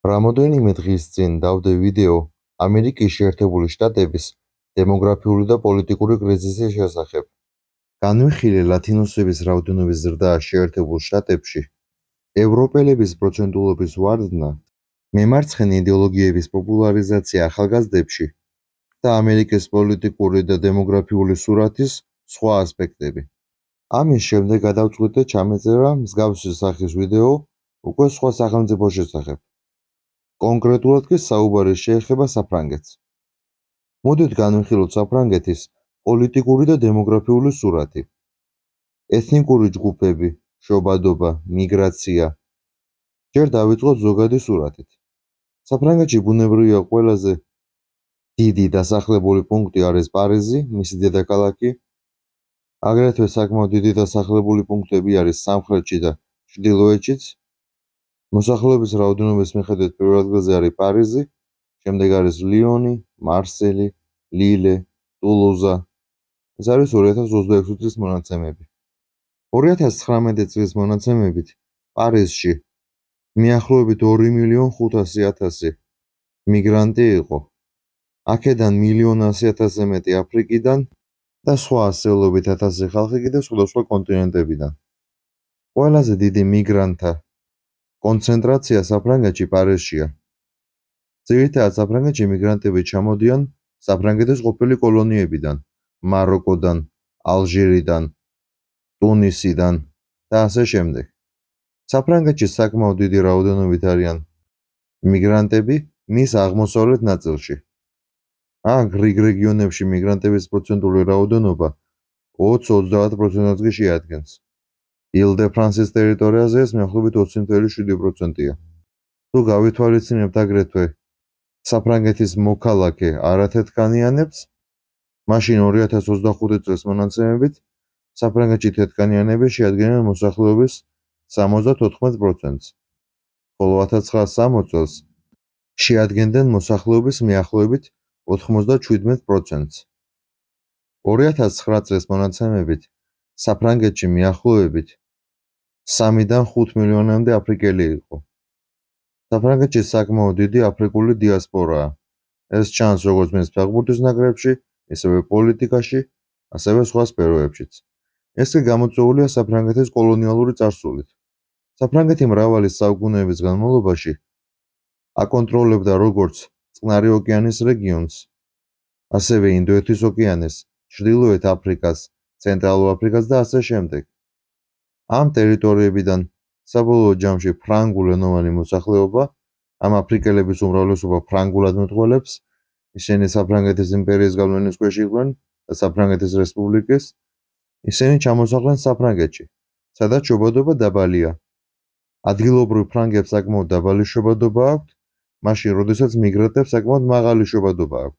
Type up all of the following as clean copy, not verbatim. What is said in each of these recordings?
რამდენიმე დღის წინ დავდე ვიდეო ამერიკის შეერთებული შტატების დემოგრაფიული და პოლიტიკური კრიზისის შესახებ. განვიხილე ლათინოსების რაოდენობის ზრდა შეერთებულ შტატებში, ევროპელების პროცენტულობის ვარდნა, მემარცხენე იდეოლოგიების პოპულარიზაცია ახალგაზრდებში და ამერიკის პოლიტიკური და დემოგრაფიული სურათის სხვა ასპექტები. ამის შემდეგ გადავწყვიტე ჩამეწერა მსგავსი სახის ვიდეო უკვე სხვა სახელმწიფოს შესახებ. კონკრეტულად კი საუბარი შეეხება საფრანგეთს. მოდით განვიხილოთ საფრანგეთის პოლიტიკური და დემოგრაფიული სურათი. ეთნიკური ჯგუფები, შობადობა, მიგრაცია. ჯერ დავიწყოთ ზოგადი სურათით. საფრანგეთში ბუნებრივია ყველაზე დიდი დასახლებული პუნქტი არის პარიზი, მისი დედაქალაქი. აგრეთვე საკმაოდ დიდი დასახლებული პუნქტები არის სამხრეთში და ჩრდილოეთშიც. მოსახლეობის რაოდენობის მიხედვით პირველ ადგილზე არის პარიზი, შემდეგ არის ლიონი, მარსელი, ლილე, ტულუზა. ეს არის 2026 წლის მონაცემები. 2019 წლის მონაცემებით პარიზში მიახლოებით 2.500.000 მიგრანტი იყო. აქედან 1.100.000-ზე მეტი აფრიკიდან და სხვა ასეულობით 1000 ხალხი კიდევ სხვადასხვა კონტინენტებიდან. ყველაზე დიდი მიგრანტთა კონცენტრაცია საფრანგეთში პარიზშია. ძირითადად საფრანგეთში მიგრანტები ჩამოდიან საფრანგეთის ყოფილი კოლონიებიდან, მაროკოდან, ალჟირიდან, ტუნისიდან და ასე შემდეგ. საფრანგეთში საკმაოდ დიდი რაოდენობით არიან მიგრანტები მის აღმოსავლეთ ნაწილში. აქ რიგ რეგიონებში მიგრანტების პროცენტული რაოდენობა 20-30%-ს კი შეადგენს. ილ-დე-ფრანსის ტერიტორიაზე ეს მიახლოებით 20.7%-ია. თუ გავითვალისწინებთ აგრეთვე საფრანგეთის მოქალაქე არათეთქანიანებს, მაშინ 2025 წლის მონაცემებით საფრანგეთში თეთქანიანები შეადგენენ მოსახლეობის 74%-ს, ხოლო 1960 წელს შეადგენდნენ მოსახლეობის მიახლოებით 97%-ს. 2009 წლის მონაცემებით საფრანგეთში მიახლოებით 3-დან 5 მილიონამდე აფრიკელი იყო. საფრანგეთში საკმაოდ დიდი აფრიკული დიასპორაა. ეს ჩანს როგორც მის ფეხბურთის ნაკრებში, ისევე პოლიტიკაში, ასევე სხვა სფეროებშიც. ეს კი გამოწვეულია საფრანგეთის კოლონიალური წარსულით. საფრანგეთი მრავალი საუკუნეების განმავლობაში აკონტროლებდა როგორც წყნარი ოკეანის რეგიონს, ასევე ინდოეთის ოკეანის, ჩრდილოეთ აფრიკას, ცენტრალურ აფრიკას და ასე შემდეგ. ამ ტერიტორიებიდან საბოლოო ჯამში ფრანგულენოვანი მოსახლეობა, ამ აფრიკელების უმრავლესობა ფრანგულად მეტყველებს, ისინი საფრანგეთის იმპერიის გავლენის ქვეშ იყვნენ და საფრანგეთის რესპუბლიკის, ისინი ჩამოსახლდნენ საფრანგეთში, სადაც შობადობა დაბალია. ადგილობრივ ფრანგებს საკმაოდ დაბალი შობადობა აქვთ, მაშინ როდესაც მიგრანტებს საკმაოდ მაღალი შობადობა აქვთ.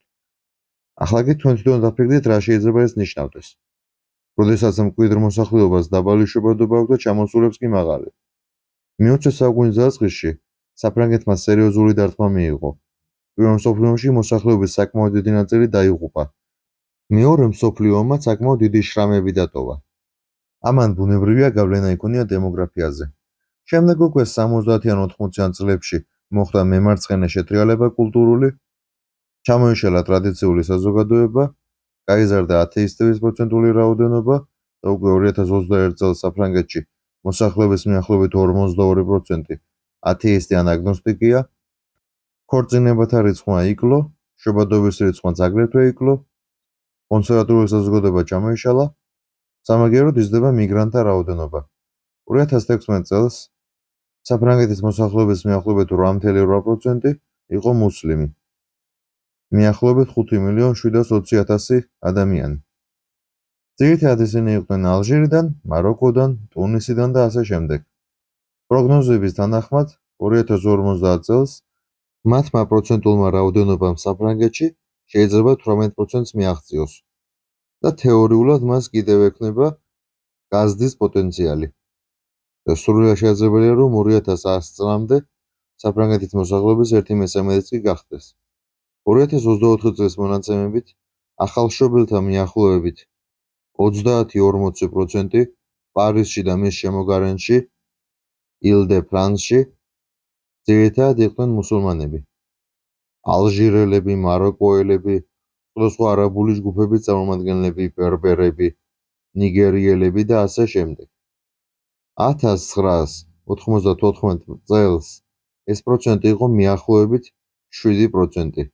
ახლა კი თქვენ თვითონ დაფიქრდით, რა შეიძლება ეს ნიშნავდეს. როდესაც მკვიდრ მოსახლეობას დაბალი შობადობა აქვს და ჩამოსულებს კი მაღალი. მე-20 საუკუნის დასაწყისში საფრანგეთმა სერიოზული დარტყმა მიიღო. პირველ მსოფლიო ომში მოსახლეობის საკმაოდ დიდი ნაწილი დაიღუპა. მეორე მსოფლიო ომმა საკმაოდ დიდი შრამები დატოვა. ამან ბუნებრივია გავლენა იქონია დემოგრაფიაზე. შემდეგ უკვე 70-ან 80-ან წლებში მოხდა მემარცხენე შეტრიალება კულტურული, ჩამოიშალა ტრადიციული საზოგადოება, გაიზარდა ათეისტების პროცენტული რაოდენობა და უკვე 2021 წელს საფრანგეთში მოსახლეობის მიახლოებით 52% ათეისტი ან აგნოსტიკია. ქორწინებათა რიცხვმა იკლო, შობადობის რიცხვმაც აგრეთვე იკლო, კონსერვატიული საზოგადოება ჩამოიშალა, სამაგიეროდ იზრდება მიგრანტთა რაოდენობა. 2016 წელს საფრანგეთის მოსახლეობის მიახლოებით 8.8% იყო მუსლიმი. მიახლოებით 5.720.000 ადამიანი. ძირითადად ისინი იყვნენ ალჟირიდან, მაროკოდან, ტუნისიდან და ასე შემდეგ. პროგნოზების თანახმად 2050 წელს მათმა პროცენტულმა რაოდენობამ საფრანგეთში შეიძლება 18%-ს მიაღწიოს და თეორიულად მას კიდევ ექნება გაზრდის პოტენციალი. სრულიად შესაძლებელია, რომ 2100 წლამდე საფრანგეთის მოსახლეობის 1/3-იც კი გახდეს. 2024 წლის მონაცემებით ახალშობილთა მიახლოებით 30-40% პარიზში და მის შემოგარენში, ილ-დე-ფრანსში, ძირითადად იყვნენ მუსულმანები. ალჟირელები, მაროკოელები, სხვადასხვა არაბული ჯგუფების წარმომადგენლები, ბერბერები, ნიგერიელები და ასე შემდეგ. 1994 წელს ეს პროცენტი იყო მიახლოებით 7%.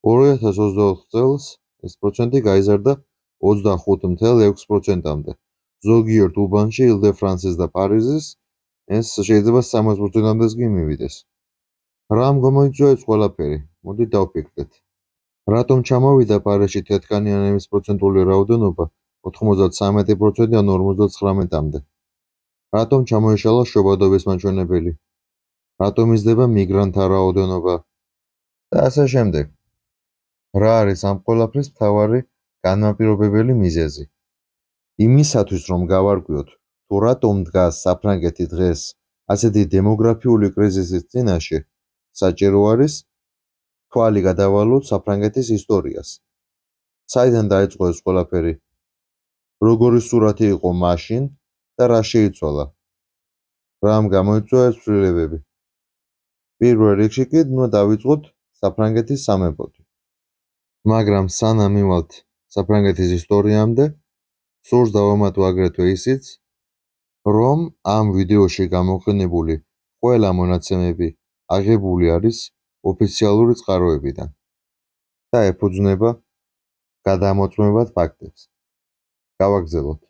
2024 წელს ეს პროცენტი გაიზარდა 25.6%-მდე. ზოგიერთ უბანში, ილდე-ფრანსის და პარიზის, ეს შეიძლება 30%-მდეც კი მივიდეს. რამ გამოიწვია ეს ყველაფერი? მოდით დავფიქრდეთ. რატომ ჩამოვიდა პარიზში თეთრკანიანების პროცენტული რაოდენობა 93%-დან 59-მდე? რატომ ჩამოიშალა შობადობის მაჩვენებელი? რატომ იზრდება მიგრანტთა რაოდენობა? და ასე შემდეგ. რა არის ამ ყველაფრის მთავარი განმაპირობებელი მიზეზი? იმისათვის, რომ გავარკვიოთ, თუ რატომ დგას საფრანგეთი დღეს ასეთი დემოგრაფიული კრიზისის წინაშე, საჭირო არის თვალი გადავალოთ საფრანგეთის ისტორიას. საიდან დაიწყო ეს ყველაფერი? როგორი სურათი იყო მაშინ და რა შეიცვალა? რამ გამოიწვია ეს ცვლილებები? პირველ რიგში კი უნდა დავიწყოთ საფრანგეთის სამეფოთი. მაგრამ სანამ მივალთ საფრანგეთის ისტორიამდე, სურს დავამატო აგრეთვე ისიც, რომ ამ ვიდეოში გამოყენებული ყველა მონაცემები აღებული არის ოფიციალური წყაროებიდან და ეფუძნება გადამოწმებად ფაქტებს. გავაგრძელოთ.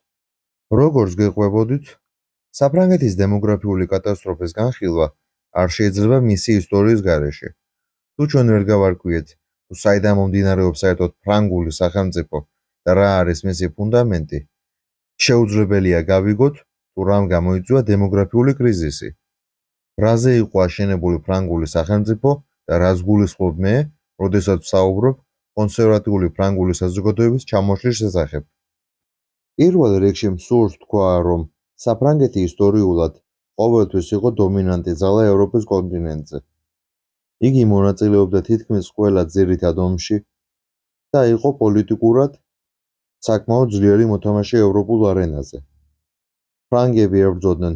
როგორც გეყვებოდით, საფრანგეთის დემოგრაფიული კატასტროფის განხილვა არ შეიძლება მისი ისტორიის გარეშე. თუ ჩვენ ვერ გავარკვიეთ, თუ საიდან მომდინარეობს საერთოდ ფრანგული სახელმწიფო და რა არის მისი ფუნდამენტი, შეუძლებელია გავიგოთ, თუ რამ გამოიწვია დემოგრაფიული კრიზისი. რაზე იყო აშენებული ფრანგული სახელმწიფო და რას გულისხმობ მე, როდესაც ვსაუბრობ კონსერვატიული ფრანგული საზოგადოების ჩამოშლის შესახებ. პირველ რიგში მსურს თქვა, რომ საფრანგეთი ისტორიულად ყოველთვის იყო დომინანტი ძალა ევროპის კონტინენტზე. იგი მონაწილეობდა თითქმის ყველა ძირითად ომში და იყო პოლიტიკურად საკმაოდ ძლიერი მოთამაშე ევროპულ არენაზე. ფრანგები ებრძოდნენ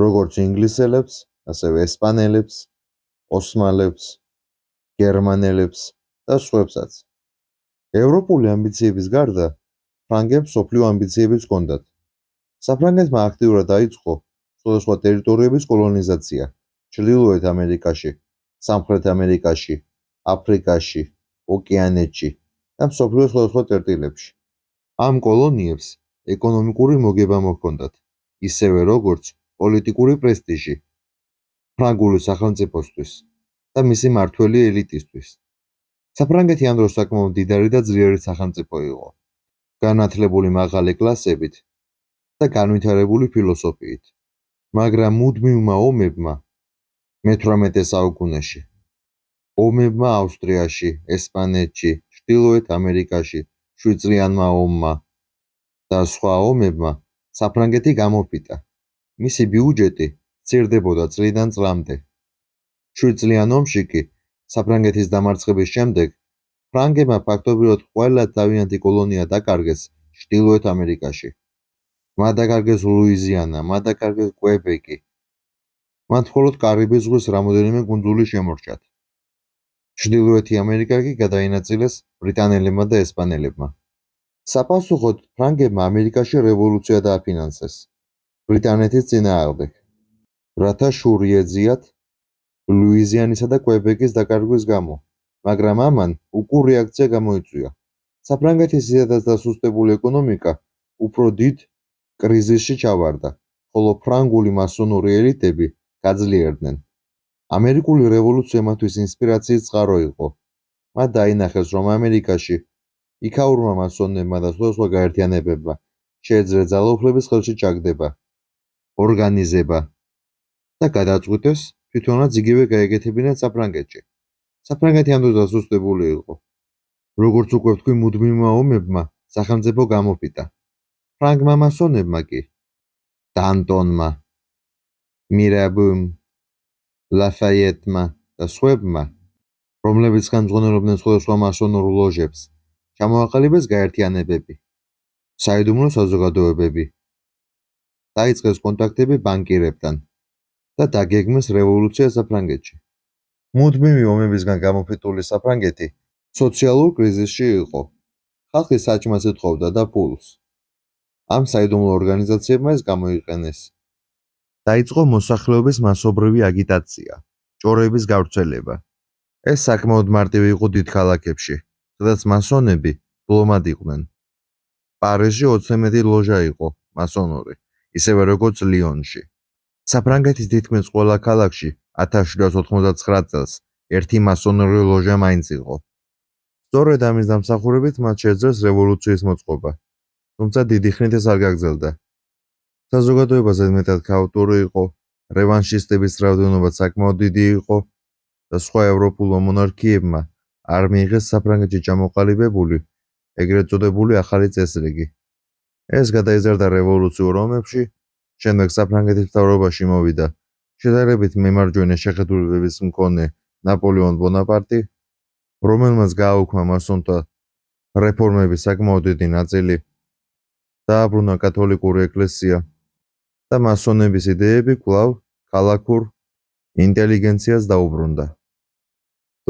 როგორც ინგლისელებს, ასევე ესპანელებს, ოსმალებს, გერმანელებს და სხვებსაც. ევროპული ამბიციების გარდა, ფრანგებს მსოფლიო ამბიციებიც ჰქონდათ. საფრანგეთმა აქტიურად დაიწყო სხვადასხვა ტერიტორიების კოლონიზაცია ჩრდილოეთ ამერიკაში, სამხრეთ ამერიკაში, აფრიკაში, ოკეანეთში და მსოფლიოს სხვადასხვა წერტილებში. ამ კოლონიებს ეკონომიკური მოგება მოჰქონდათ, ისევე როგორც პოლიტიკური პრესტიჟი ფრანგული სახელმწიფოსთვის და მისი მმართველი ელიტისთვის. საფრანგეთი ამ დროს საკმაოდ მდიდარი და ძლიერი სახელმწიფო იყო, განათლებული მაღალი კლასებით და განვითარებული ფილოსოფიით. მაგრამ მუდმივმა ომებმა მე-18 საუკუნეში, ომებმა ავსტრიაში, ესპანეთში, ჩრდილოეთ ამერიკაში, შვიდწლიანმა ომმა და სხვა ომებმა საფრანგეთი გამოფიტა. მისი ბიუჯეტი ცირდებოდა წლიდან წლამდე. შვიდწლიან ომში კი საფრანგეთის დამარცხების შემდეგ ფრანგებმა ფაქტობრივად ყველა თავიანთი კოლონია დაკარგეს ჩრდილოეთ ამერიკაში. მათ დაკარგეს ლუიზიანა, მათ დაკარგეს კვებეკი. მათ მხოლოდ კარიბის ზღვის რამოდენიმე კუნძული შემორჩათ. ჩრდილოეთი ამერიკა კი გადაინაწილეს ბრიტანელებმა და ესპანელებმა. საპასუხოდ ფრანგებმა ამერიკაში რევოლუცია დააფინანსეს ბრიტანეთის წინააღმდეგ, რათა შური ეძიათ ლუიზიანისა და კვებეკის დაკარგვის გამო, მაგრამ ამან უკურ რეაქცია გამოიწვია. საფრანგეთის ისედაც დასუსტებული ეკონომიკა უფრო დიდ კრიზისში ჩავარდა, ხოლო ფრანგული მასონური ელიტები გაძლიერდნენ. ამერიკული რევოლუცია მათთვის ინსპირაციის წყარო იყო. მათ დაინახეს, რომ ამერიკაში იქაურმა მასონებმა და სხვადასხვა გაერთიანებებმა შეეძლეს ძალაუფლების ხელში ჩაგდება, ორგანიზება და გადაწყვიტეს თვითონაც იგივე გაეკეთებინათ საფრანგეთში. საფრანგეთი ამ დროს დასუსტებული იყო. როგორც უკვე ვთქვი, მუდმივმა ომებმა სახელმწიფო გამოფიტა. ფრანგმა მასონებმა კი, დანტონმა, მირაბუმ, ლაფაიეტმა და სხვებმა, რომლებიც ხელმძღვანელობდნენ სხვადასხვა მასონურ ლოჟებს, ჩამოაყალიბეს გაერთიანებები, საიდუმლო საზოგადოებები, დაიწყეს კონტაქტები ბანკირებთან და დაგეგმეს რევოლუცია საფრანგეთში. მუდმივი ომებისგან გამოფიტული საფრანგეთი სოციალურ კრიზისში იყო. ხალხი საჭმელს ეთხოვდა და ფულს. ამ საიდუმლო ორგანიზაციებმა ეს გამოიყენეს. დაიწყო მოსახლეობის მასობრივი აგიტაცია, ჭორების გავრცელება. ეს საკმაოდ მარტივი იყო დიდ ქალაქებში, სადაც მასონები ბლომად იყვნენ. პარიზში 21 ლოჟა იყო მასონური, ისევე როგორც ლიონში. საფრანგეთის თითქმის ყველა ქალაქში 1799 წელს ერთი მასონური ლოჟა მაინც იყო. სწორედ ამის დამსახურებით მათ შეძლეს რევოლუციის მოწყობა, თუმცა დიდი ხნით ეს არ გაგრძელდა. საზოგადოება ზედმეტად ქაოტური იყო, რევანშისტების რაოდენობა საკმაოდ დიდი იყო და სხვა ევროპულ მონარქიებმა არ მიიღეს საფრანგეთში ჩამოყალიბებული, ეგრეთ წოდებული ახალი წესრიგი. ეს გადაიზარდა რევოლუციურ ომებში, შემდეგ საფრანგეთის მთავრობაში მოვიდა შედარებით მემარჯვენე შეხედულებების მქონე ნაპოლეონ ბონაპარტი, რომელმაც გააუქმა მასონთა რეფორმების საკმაოდ დიდი ნაწილი, დააბრუნა კათოლიკური ეკლესია და მასონების იდეები კვლავ ქალაქურ ინტელიგენციას დაუბრუნდა.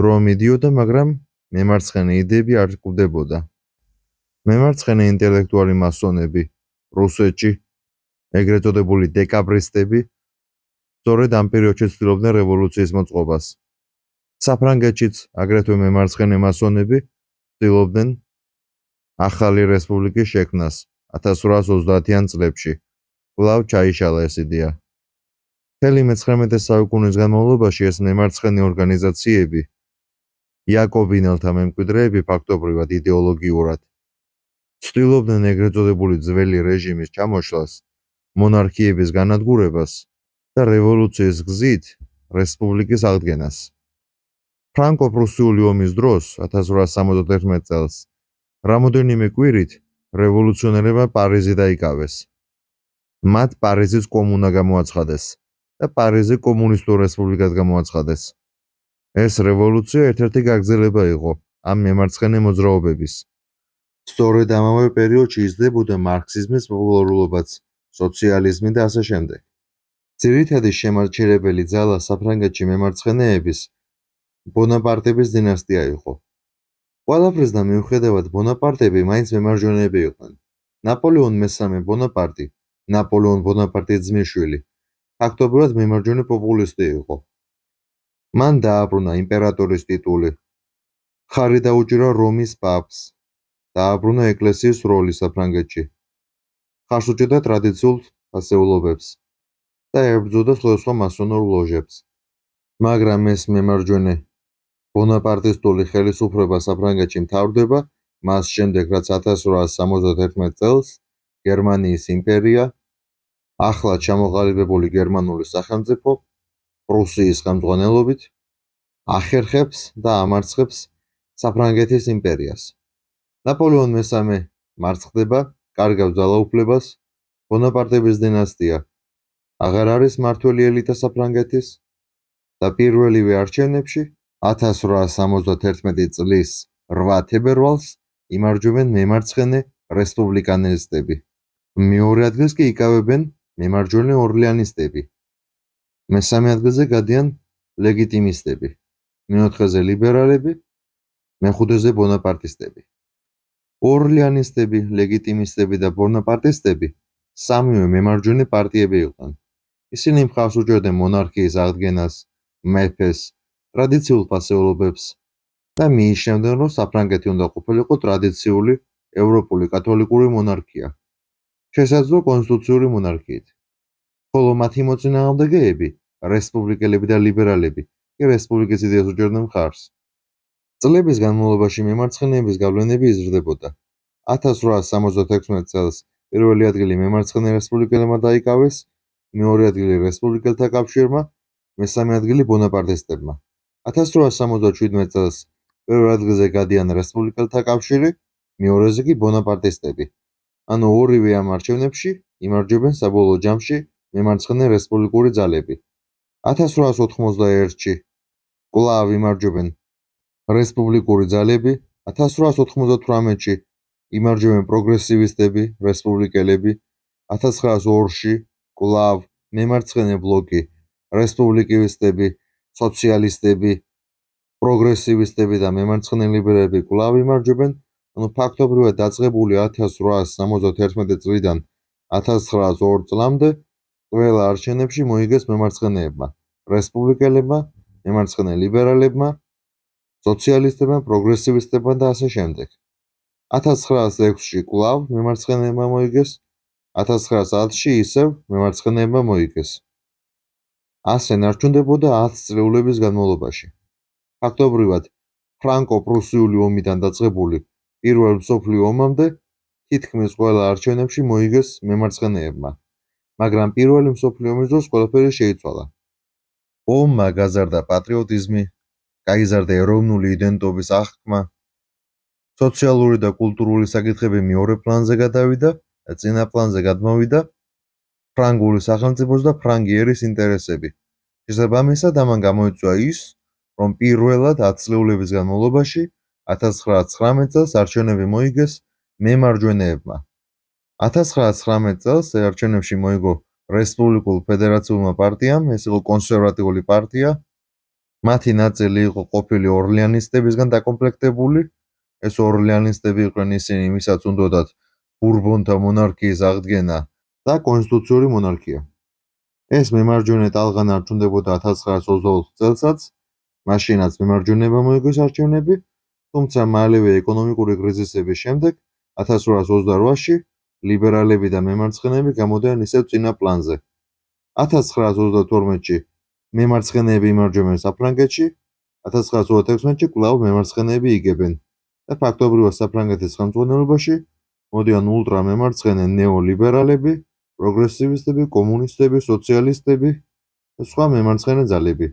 დრო მიდიოდა, მაგრამ მემარცხენე იდეები არ კვდებოდა. მემარცხენე ინტელექტუალი მასონები რუსეთში, ეგრეთ წოდებული დეკაბრისტები, სწორედ ამ პერიოდში ცდილობდნენ რევოლუციის მოწყობას. საფრანგეთშიც აგრეთვე მემარცხენე მასონები ცდილობდნენ ახალი რესპუბლიკის შექმნას 1830-იან წლებში. კვლავ ჩაიშალა ეს იდეა. მთელი მე-19 საუკუნის განმავლობაში ეს მემარცხენე ორგანიზაციები, იაკობინელთა მემკვიდრეები ფაქტობრივად იდეოლოგიურად ცდილობდნენ ეგრეთ წოდებული ძველი რეჟიმის ჩამოშლას, მონარქიების განადგურებას და რევოლუციის გზით რესპუბლიკის აღდგენას. ფრანკო-პრუსიული ომის დროს 1871 წელს რამოდენიმე კვირით რევოლუციონერებმა პარიზი დაიკავეს. მათ პარიზის კომუნა გამოაცხადეს და პარიზი კომუნისტურ რესპუბლიკად გამოაცხადეს. ეს რევოლუცია ერთ-ერთი გაგრძელება იყო ამ მემარცხენე მოძრაობების. სწორედ ამავე პერიოდში იზრდებოდა მარქსიზმის პოპულარულობაც, სოციალიზმი და ასე შემდეგ. ძირითადი შემაჩერებელი ძალა საფრანგეთში მემარცხენეების ბონაპარტების დინასტია იყო. ყველაფრისგან მიუხედავად ბონაპარტები მაინც მემარჯვენეები იყვნენ. ნაპოლეონ მესამე ბონაპარტი, ნაპოლეონ ბონაპარტის ძმისშვილი, ფაქტობრივად მემარჯვენე პოპულისტი იყო. მან დააბრუნა იმპერატორის ტიტული, ხარი დაუჭირა რომის პაპს, დააბრუნა ეკლესიის როლი საფრანგეთში, ხარს უჭერდა ტრადიციულ ფასეულობებს და ებრძოდა სხვადასხვა მასონურ ლოჟებს. მაგრამ ეს მემარჯვენე ბონაპარტისტული ხელისუფლება საფრანგეთში მთავრდება მას შემდეგ, რაც 1871 წელს გერმანიის იმპერია, ახლა ჩამოყალიბებული გერმანული სახელმწიფო პრუსიის ხელმძღვანელობით ახერხებს და ამარცხებს საფრანგეთის იმპერიას. ნაპოლეონ მესამე მარცხდება, კარგავს ძალაუფლებას, ბონაპარტების დინასტია აღარ არის მმართველი ელიტა საფრანგეთის და პირველივე არჩევნებში 1871 წლის 8 თებერვალს იმარჯვებენ მემარცხენე რესპუბლიკანისტები. მეორე ადგილს კი იკავებენ მემარჯვენე ორლეანისტები. მესამე ადგილზე გადიან ლეგიტიმისტები, მეოთხეზე ლიბერალები, მეხუთეზე ბონაპარტისტები. ორლეანისტები, ლეგიტიმისტები და ბონაპარტისტები სამივე მემარჯვენე პარტიები იყვნენ. ისინი მხარს უჭერდნენ მონარქიის აღდგენას, მეფეს, ტრადიციულ ფასეულობებს და მიიჩნევდნენ, რომ საფრანგეთი უნდა ყოფილიყო ტრადიციული ევროპული კათოლიკური მონარქია, შესაძლო კონსტიტუციური მონარქიით. ხოლო მათი მოწინააღმდეგეები, რესპუბლიკელები და ლიბერალები, კი რესპუბლიკის იდეას უჭერდნენ მხარს. წლების განმავლობაში მემარცხენეების გავლენები იზრდებოდა. 1876 წელს პირველი ადგილი მემარცხენე რესპუბლიკელებმა დაიკავეს, მეორე ადგილი რესპუბლიკელთა კავშირმა, მესამე ადგილი ბონაპარტისტებმა. 1877 წელს პირველ ადგილზე გადიან რესპუბლიკელთა კავშირი, მეორეზე კი ბონაპარტისტები. ანუ ორივე ამ არჩევნებში იმარჯვებენ საბოლოო ჯამში მემარცხენე რესპუბლიკური ძალები. 1891-ში კვლავ იმარჯვებენ რესპუბლიკური ძალები, 1898-ში იმარჯვებენ პროგრესივისტები, რესპუბლიკელები, 1902-ში კვლავ მემარცხენე ბლოკი რესპუბლიკისტები, სოციალისტები, პროგრესივისტები და მემარცხენე ლიბერალები კვლავ იმარჯვებენ, ფაქტობრივად დაწყებული 1871 წლიდან 1902 წლამდე ყველა არჩევნებში მოიგეს მემარცხენეებმა, რესპუბლიკელებმა, მემარცხენე ლიბერალებმა, სოციალისტებმა, პროგრესივისტებმა და ასე შემდეგ. 1906-ში კვლავ მემარცხენეებმა მოიგეს, 1910-ში ისევ მემარცხენეებმა მოიგეს. ასე ნარჩუნდებოდა 10 წლეულების განმავლობაში. ფაქტობრივად, ფრანკო-პრუსიული ომიდან დაწყებული პირველ მსოფლიო ომამდე თითქმის ყველა არჩევნებში მოიგეს მემარცხენეებმა, მაგრამ პირველი მსოფლიო ომის დროს ყველაფერი შეიცვალა. ომმა გაზარდა პატრიოტიზმი, გაიზარდა ეროვნული იდენტობის აღქმა, სოციალური და კულტურული საკითხები მეორე პლანზე გადავიდა და წინა პლანზე გადმოვიდა ფრანგული სახელმწიფოს და ფრანგიერის ინტერესები. შესაბამისად, ამან გამოიწვია ის, რომ პირველად 10 წლეულების განმავლობაში 1919 წელს არჩევნები მოიგეს მემარჯვენეებმა. 1919 წელს არჩევნებში მოიგო რესპუბლიკულ ფედერაციულმა პარტიამ, ეს იყო კონსერვატიული პარტია. მათი ნაწილი იყო ყოფილი ორლეანისტებისგან დაკომპლექტებული. ეს ორლეანისტები იყვნენ ისინი, ვისაც უნდოდათ ბურბონთა მონარქიის აღდგენა და კონსტიტუციური მონარქია. ეს მემარჯვენე ტალღა ნარჩუნდებოდა 1924 წელსაც, მაშინაც მემარჯვენეებმა მოიგეს არჩევნები, თუმცა მალევე ეკონომიკური კრიზისების შემდეგ 1928-ში ლიბერალები და მემარცხენეები გამოდიან ისევ წინა პლანზე. 1932-ში მემარცხენეები იმარჯვებენ საფრანგეთში, 1936-ში კვლავ მემარცხენეები იგებენ და ფაქტობრივად საფრანგეთის ხელმძღვანელობაში მოდიან ულტრამემარცხენე ნეოლიბერალები, პროგრესივისტები, კომუნისტები, სოციალისტები და სხვა მემარცხენე ძალები.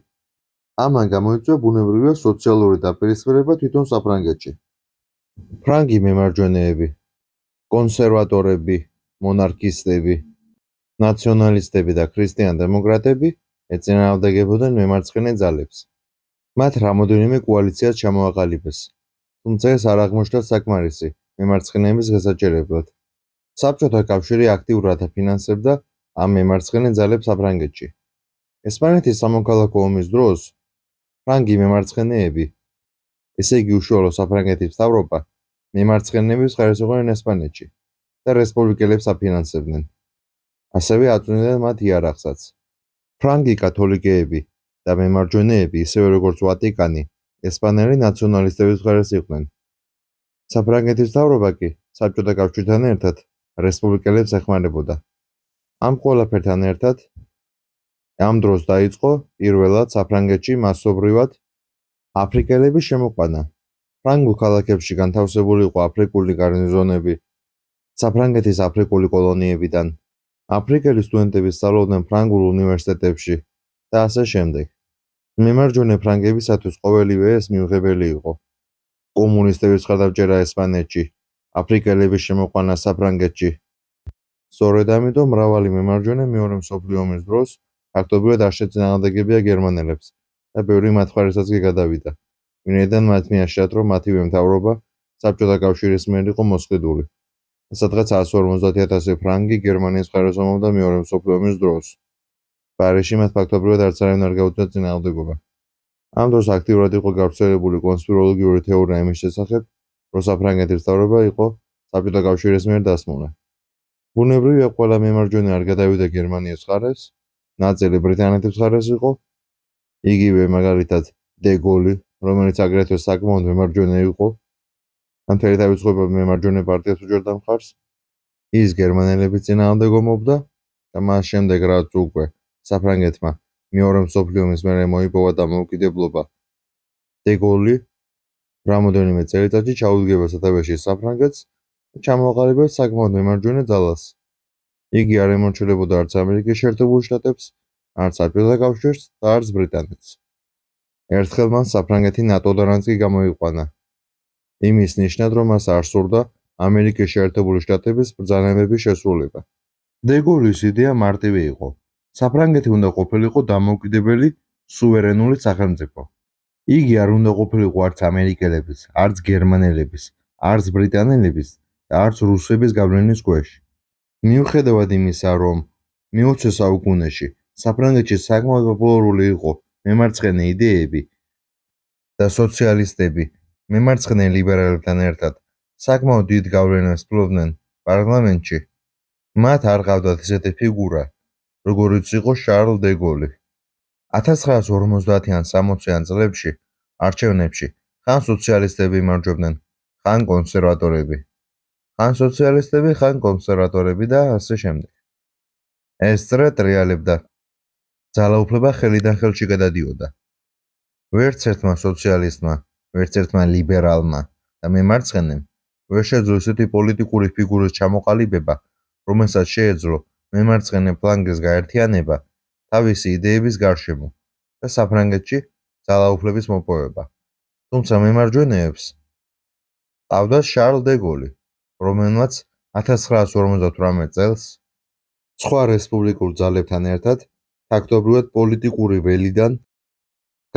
ამან გამოიწვია ბუნებრივია სოციალური დაპირისპირება თვითონ საფრანგეთში. ფრანგი მემარჯვენეები, კონსერვატორები, მონარქისტები, ნაციონალისტები და ქრისტიან-დემოკრატები ეწინააღმდეგებოდნენ მემარცხენე ძალებს. მათ რამოდენიმე კოალიციაც ჩამოაყალიბეს, თუმცა ეს არ აღმოჩნდა საკმარისი მემარცხენეების გასაჭერებლად. საბჭოთა კავშირი აქტიურად აფინანსებდა ამ მემარცხენე ძალებს საფრანგეთში. ესპანეთის სამოქალაქო ომის დროს ფრანგი მემარცხენეები, ესე იგი უშუალო საფრანგეთის მთავრობა, მემარცხენეების მხარეს იყვნენ ესპანეთში და რესპუბლიკელებს აფინანსებდნენ. ასევე აწვდიდნენ მათ იარაღსაც. ფრანგი კათოლიკეები და მემარჯვენეები, ისევე როგორც ვატიკანი, ესპანელი ნაციონალისტების მხარეს იყვნენ. საფრანგეთის მთავრობა კი საბჭოთა კავშირთან ერთად რესპუბლიკელებს ეხმარებოდა. ამ ყველაფერთან ერთად ამ დროს დაიწყო პირველად საფრანგეთში მასობრივად აფრიკელების შემოყვანა. ფრანგულ ქალაქებში განთავსებული იყო აფრიკული გარნიზონები საფრანგეთის აფრიკული კოლონიებიდან. აფრიკელი სტუდენტები სწავლობდნენ ფრანგულ უნივერსიტეტებში და ასე შემდეგ. მემარჯვენე ფრანგებისათვის ყოველივე ეს მიუღებელი იყო. კომუნისტების მხარდამჭერა ესპანეთში, აფრიკელების შემოყვანა საფრანგეთში. სწორედ ამიტომ მრავალი მემარჯვენე მეორე მსოფლიო ომის დროს ფაქტობრივად არ შეწინააღმდეგებია გერმანელებს და ბევრი მათ მხარესაც კი გადავიდა, ვინაიდან მათ მიაშლათ, რომ მათივე მთავრობა საბჭოთა კავშირის მიერ იყო მოსყიდული. სადღაც 150,000 ფრანგი გერმანიის მხარეს ომობდა მეორე მსოფლიო ომის დროს. პარიზში მათ ფაქტობრივად არც არავინ არ გაუწევთ წინააღმდეგობა. ამ დროს აქტიურად იყო გავრცელებული კონსპიროლოგიური თეორია იმის შესახებ, რომ საფრანგეთის მთავრობა იყო საბჭოთა კავშირის მიერ დასმული. ბუნებრივია, ყველა მემარჯვენე არ გადავიდა გერმანიის მხარეს, ნაწილი ბრიტანეთის მხარეს იყო, იგივე მაგალითად დე გოლი, რომელიც აგრეთვე საკმაოდ მემარჯვენე იყო, მთელი თავისუფლება მემარჯვენე პარტიას უჭერდა მხარს. ის გერმანელების წინააღმდეგ ომობდა და მას შემდეგ რაც უკვე საფრანგეთმა მეორე მსოფლიო ომის მერე მოიპოვა დამოუკიდებლობა, დე გოლი რამოდენიმე წელიწადში ჩაუდგება სათავეში საფრანგეთს და ჩამოაყალიბებს საკმაოდ მემარჯვენე ძალას. იგი არ ემორჩილებოდა არც ამერიკის შეერთებულ შტატებს, არც საბჭოთა კავშირს და არც ბრიტანეთს. ერთხელ მან საფრანგეთი ნატოდანაც კი გამოიყვანა. იმის ნიშნად, რომ მას არ სურდა ამერიკის შეერთებული შტატების ბრძანებების შესრულება. დე გოლის იდეა მარტივი იყო. საფრანგეთი უნდა ყოფილიყო დამოუკიდებელი, სუვერენული სახელმწიფო. იგი არ უნდა ყოფილიყო არც ამერიკელების, არც გერმანელების, არც ბრიტანელების და არც რუსების გავლენის ქვეშ. მიუხედავად იმისა, რომ მე-20 საუკუნეში საფრანგეთში საკმაოდ პოპულარული იყო მემარცხენე იდეები და სოციალისტები მემარცხენე ლიბერალებთან ერთად საკმაოდ დიდ გავლენას ფლობდნენ პარლამენტში. მათ არ ყავდათ ისეთი ფიგურა, როგორიც იყო შარლ დე გოლი. 1950-ან 60-იან წლებში არჩევნებში ხან სოციალისტები იმარჯვებდნენ, ხან კონსერვატორები. ხან სოციალისტები, ხან კონსერვატორები და ასე შემდეგ. ეს წრე ტრიალებდა. ძალაუფლება ხელიდან ხელში გადადიოდა. ვერც ერთმა სოციალისტმა, ვერც ერთმა ლიბერალმა და მემარცხენემ ვერ შეძლო ისეთი პოლიტიკური ფიგურის ჩამოყალიბება, რომელსაც შეეძლო მემარცხენე ფლანგის გაერთიანება თავისი იდეების გარშემო და საფრანგეთში ძალაუფლების მოპოვება. თუმცა მემარჯვენეებს ყავდათ შარლ დე გოლი, რომელმაც 1958 წელს სხვა რესპუბლიკურ ძალებთან ერთად ფაქტობრივად პოლიტიკური ველიდან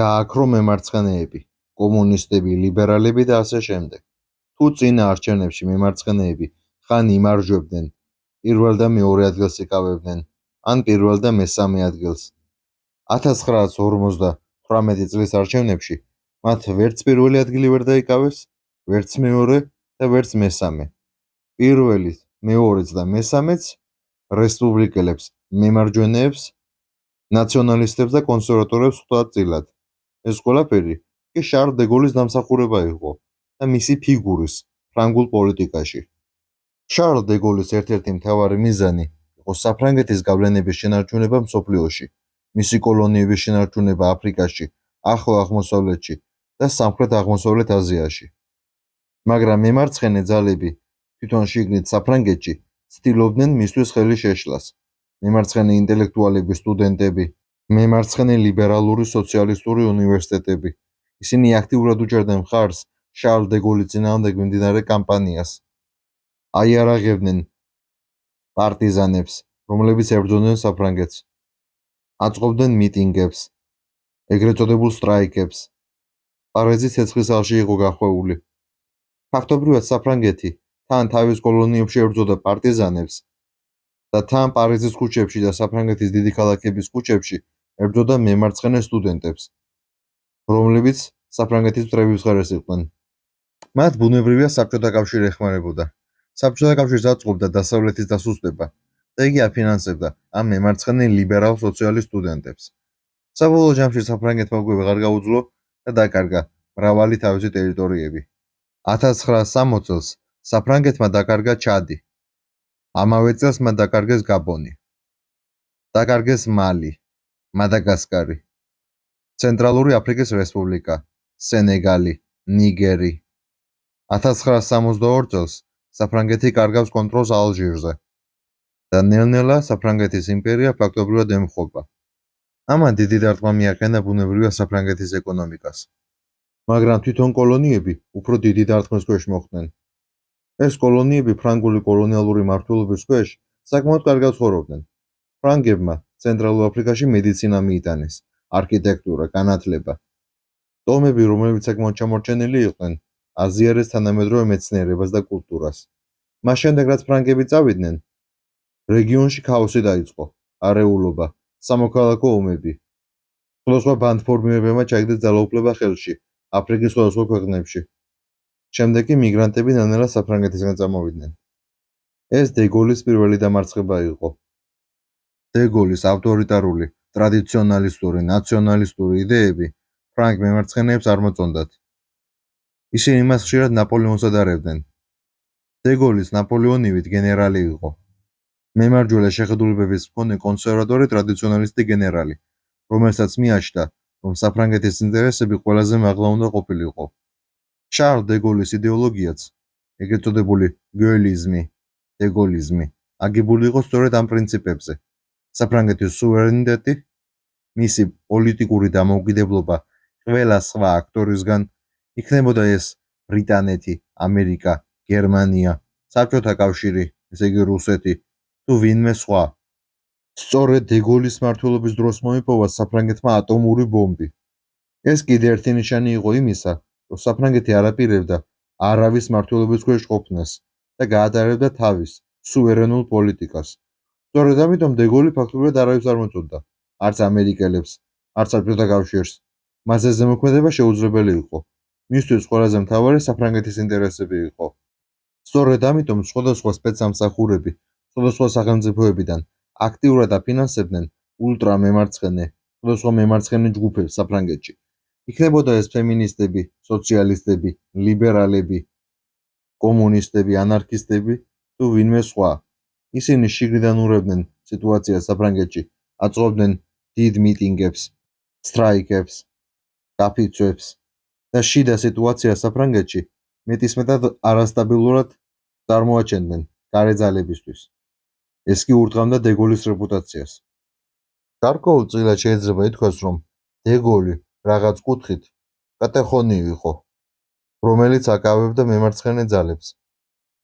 გააქრო მემარცხენეები, კომუნისტები, ლიბერალები და ასე შემდეგ. თუ წინა არჩევნებში მემარცხენეები ხან იმარჯვებდნენ, პირველ და მეორე ადგილს იკავებდნენ, ან პირველ და მესამე ადგილს. 1958 წლის არჩევნებში მათ ვერც პირველი ადგილი ვერ დაიკავეს, ვერც მეორე და ვერც მესამე. პირველი, მეორეც და მესამეც რესპუბლიკელებს, მემარჯვენეებს, ნაციონალისტებს და კონსერვატორებს ხვდათ წილად. ეს ყველაფერი კი შარლ დე გოლის დამსახურება იყო და მისი ფიგურის ფრანგულ პოლიტიკაში. შარლ დე გოლის ერთ-ერთი მთავარი მიზანი იყო საფრანგეთის გავლენების შენარჩუნება მსოფლიოში, მისი კოლონიების შენარჩუნება აფრიკაში, ახლო აღმოსავლეთში და სამხრეთ აღმოსავლეთ აზიაში. მაგრამ მემარცხენე ძალები თვითონ შიგნით საფრანგეთში ცდილობდნენ მისთვის ხელი შეშლას. მემარცხენე ინტელექტუალები, სტუდენტები, მემარცხენე ლიბერალური სოციალისტური უნივერსიტეტები. ისინი აქტიურად უჭერდნენ მხარს შარლ დე გოლის წინააღმდეგ მიმდინარე კამპანიას. აიარაღებდნენ პარტიზანებს, რომლებიც ებრძოდნენ საფრანგეთს. აწყობდნენ მიტინგებს, ეგრეთ წოდებულ სტრაიკებს. პარიზის ცეცხლისალში იყო გახვეული. ფაქტობრივად საფრანგეთი თან თავის კოლონიებში ებრძოდა პარტიზანებს და თან პარიზის ქუჩებში და საფრანგეთის დიდი ქალაქების ქუჩებში ებრძოდა მემარცხენე სტუდენტებს, რომლებიც საფრანგეთის მტრების მხარეს იყვნენ. მათ ბუნებრივია საბჭოთა კავშირი ეხმარებოდა. საბჭოთა კავშირს აწყობდა დასავლეთის დასუსტება და იგი აფინანსებდა ამ მემარცხენე ლიბერალ სოციალისტ სტუდენტებს. საბოლოო ჯამში საფრანგეთმა უკვე ვეღარ გაუძლო და დაკარგა მრავალი თავისი ტერიტორიები. 1960 წელს საფრანგეთმა დაკარგა ჩადი. ამავე წელს მათ დაკარგეს გაბონი. დაკარგეს მალი, მადაგასკარი, ცენტრალური აფრიკის რესპუბლიკა, სენეგალი, ნიგერი. 1962 წელს საფრანგეთი კარგავს კონტროლს ალჟირზე და ნელ-ნელა საფრანგეთის იმპერია ფაქტობრივად ემხობა. ამან დიდი დარტყმა მიაყენა ბუნებრივია საფრანგეთის ეკონომიკას. მაგრამ თვითონ კოლონიები უფრო დიდი დარტყმის ქვეშ მოხვდნენ. ეს კოლონიები ფრანგული კოლონიალური მმართველობის ქვეშ საკმაოდ კარგად ცხოვრობდნენ. ფრანგებმა ცენტრალურ აფრიკაში მედიცინა მიიტანეს, არქიტექტურა, განათლება. ტომები, რომლებიც საკმაოდ ჩამორჩენილი იყვნენ, აზიარეს თანამედროვე მეცნიერებას და კულტურას. მას შემდეგ, რაც ფრანგები წავიდნენ, რეგიონში ქაოსი დაიწყო, არეულობა, სამოქალაქო ომები. სხვადასხვა ბანდფორმირებებმა ჩაიგდეს ძალაუფლება ხელში აფრიკის სხვადასხვა ქვეყნებში. შემდეგ კი მიგრანტები ნელ-ნელა საფრანგეთისგან წამოვიდნენ. ეს დე გოლის პირველი დამარცხება იყო. დე გოლის ავტორიტარული, ტრადიციონალისტური, ნაციონალისტური იდეები ფრანგ მემარცხენეებს არ მოწონდათ. ისინი მას ხშირად ნაპოლეონს ადარებდნენ. დე გოლის ნაპოლეონივით გენერალი იყო. მემარჯვენე შეხედულებების მქონე კონსერვატორი ტრადიციონალისტი გენერალი, რომელსაც მიაჩნდა, რომ საფრანგეთის ინტერესები ყველაზე მაღლა უნდა ყოფილიყო. შარლ დე გოლის იდეოლოგიაც, ეგრეთ წოდებული გოლიზმი, დე გოლიზმი, აგებული იყო სწორედ ამ პრინციპებზე. საფრანგეთის სუვერენიტეტი, მისი პოლიტიკური დამოუკიდებლობა ყველა სხვა აქტორისგან, იქნებოდა ეს ბრიტანეთი, ამერიკა, გერმანია, საბჭოთა კავშირი, ესე იგი რუსეთი, თუ ვინმე სხვა. სწორედ დე გოლის მმართველობის დროს მოიპოვა საფრანგეთმა ატომური ბომბი. ეს კიდე ერთი ნიშანი იყო იმისა, რომ საფრანგეთი არ აპირებდა არავის მმართველობის ქვეშ ყოფნას და გაატარებდა თავის სუვერენულ პოლიტიკას. სწორედ ამიტომ დე გოლი ფაქტობრივად არავის არ მოწონდა. არც ამერიკელებს, არც საბჭოთა კავშირს. მას ეს ზემოქმედება შეუძლებელი იყო. მისთვის ყველაზე მთავარი საფრანგეთის ინტერესები იყო. სწორედ ამიტომ სხვადასხვა სპეცსამსახურები სხვადასხვა სახელმწიფოებიდან აქტიურად აფინანსებდნენ ულტრამემარცხენე, სხვადასხვა მემარცხენე ჯგუფებს საფრანგეთში. იქნებოდა ეს ფემინისტები, სოციალისტები, ლიბერალები, კომუნისტები, ანარქისტები თუ ვინმე სხვა. ისინი შიგნიდან ურევდნენ სიტუაციას საფრანგეთში, აწყობდნენ დიდ მიტინგებს, სტრაიკებს, გაფიცვებს და შიდა სიტუაციას საფრანგეთში მეტისმეტად არასტაბილურად წარმოაჩენდნენ გარე ძალებისთვის. ეს კი ურტყამდა დეგოლის რეპუტაციას. გარკვეულწილად შეიძლება ითქვას, რომ დეგოლი რაღაც კუთხით კატეხონი იყო, რომელიც აკავებდა მემარცხენე ძალებს.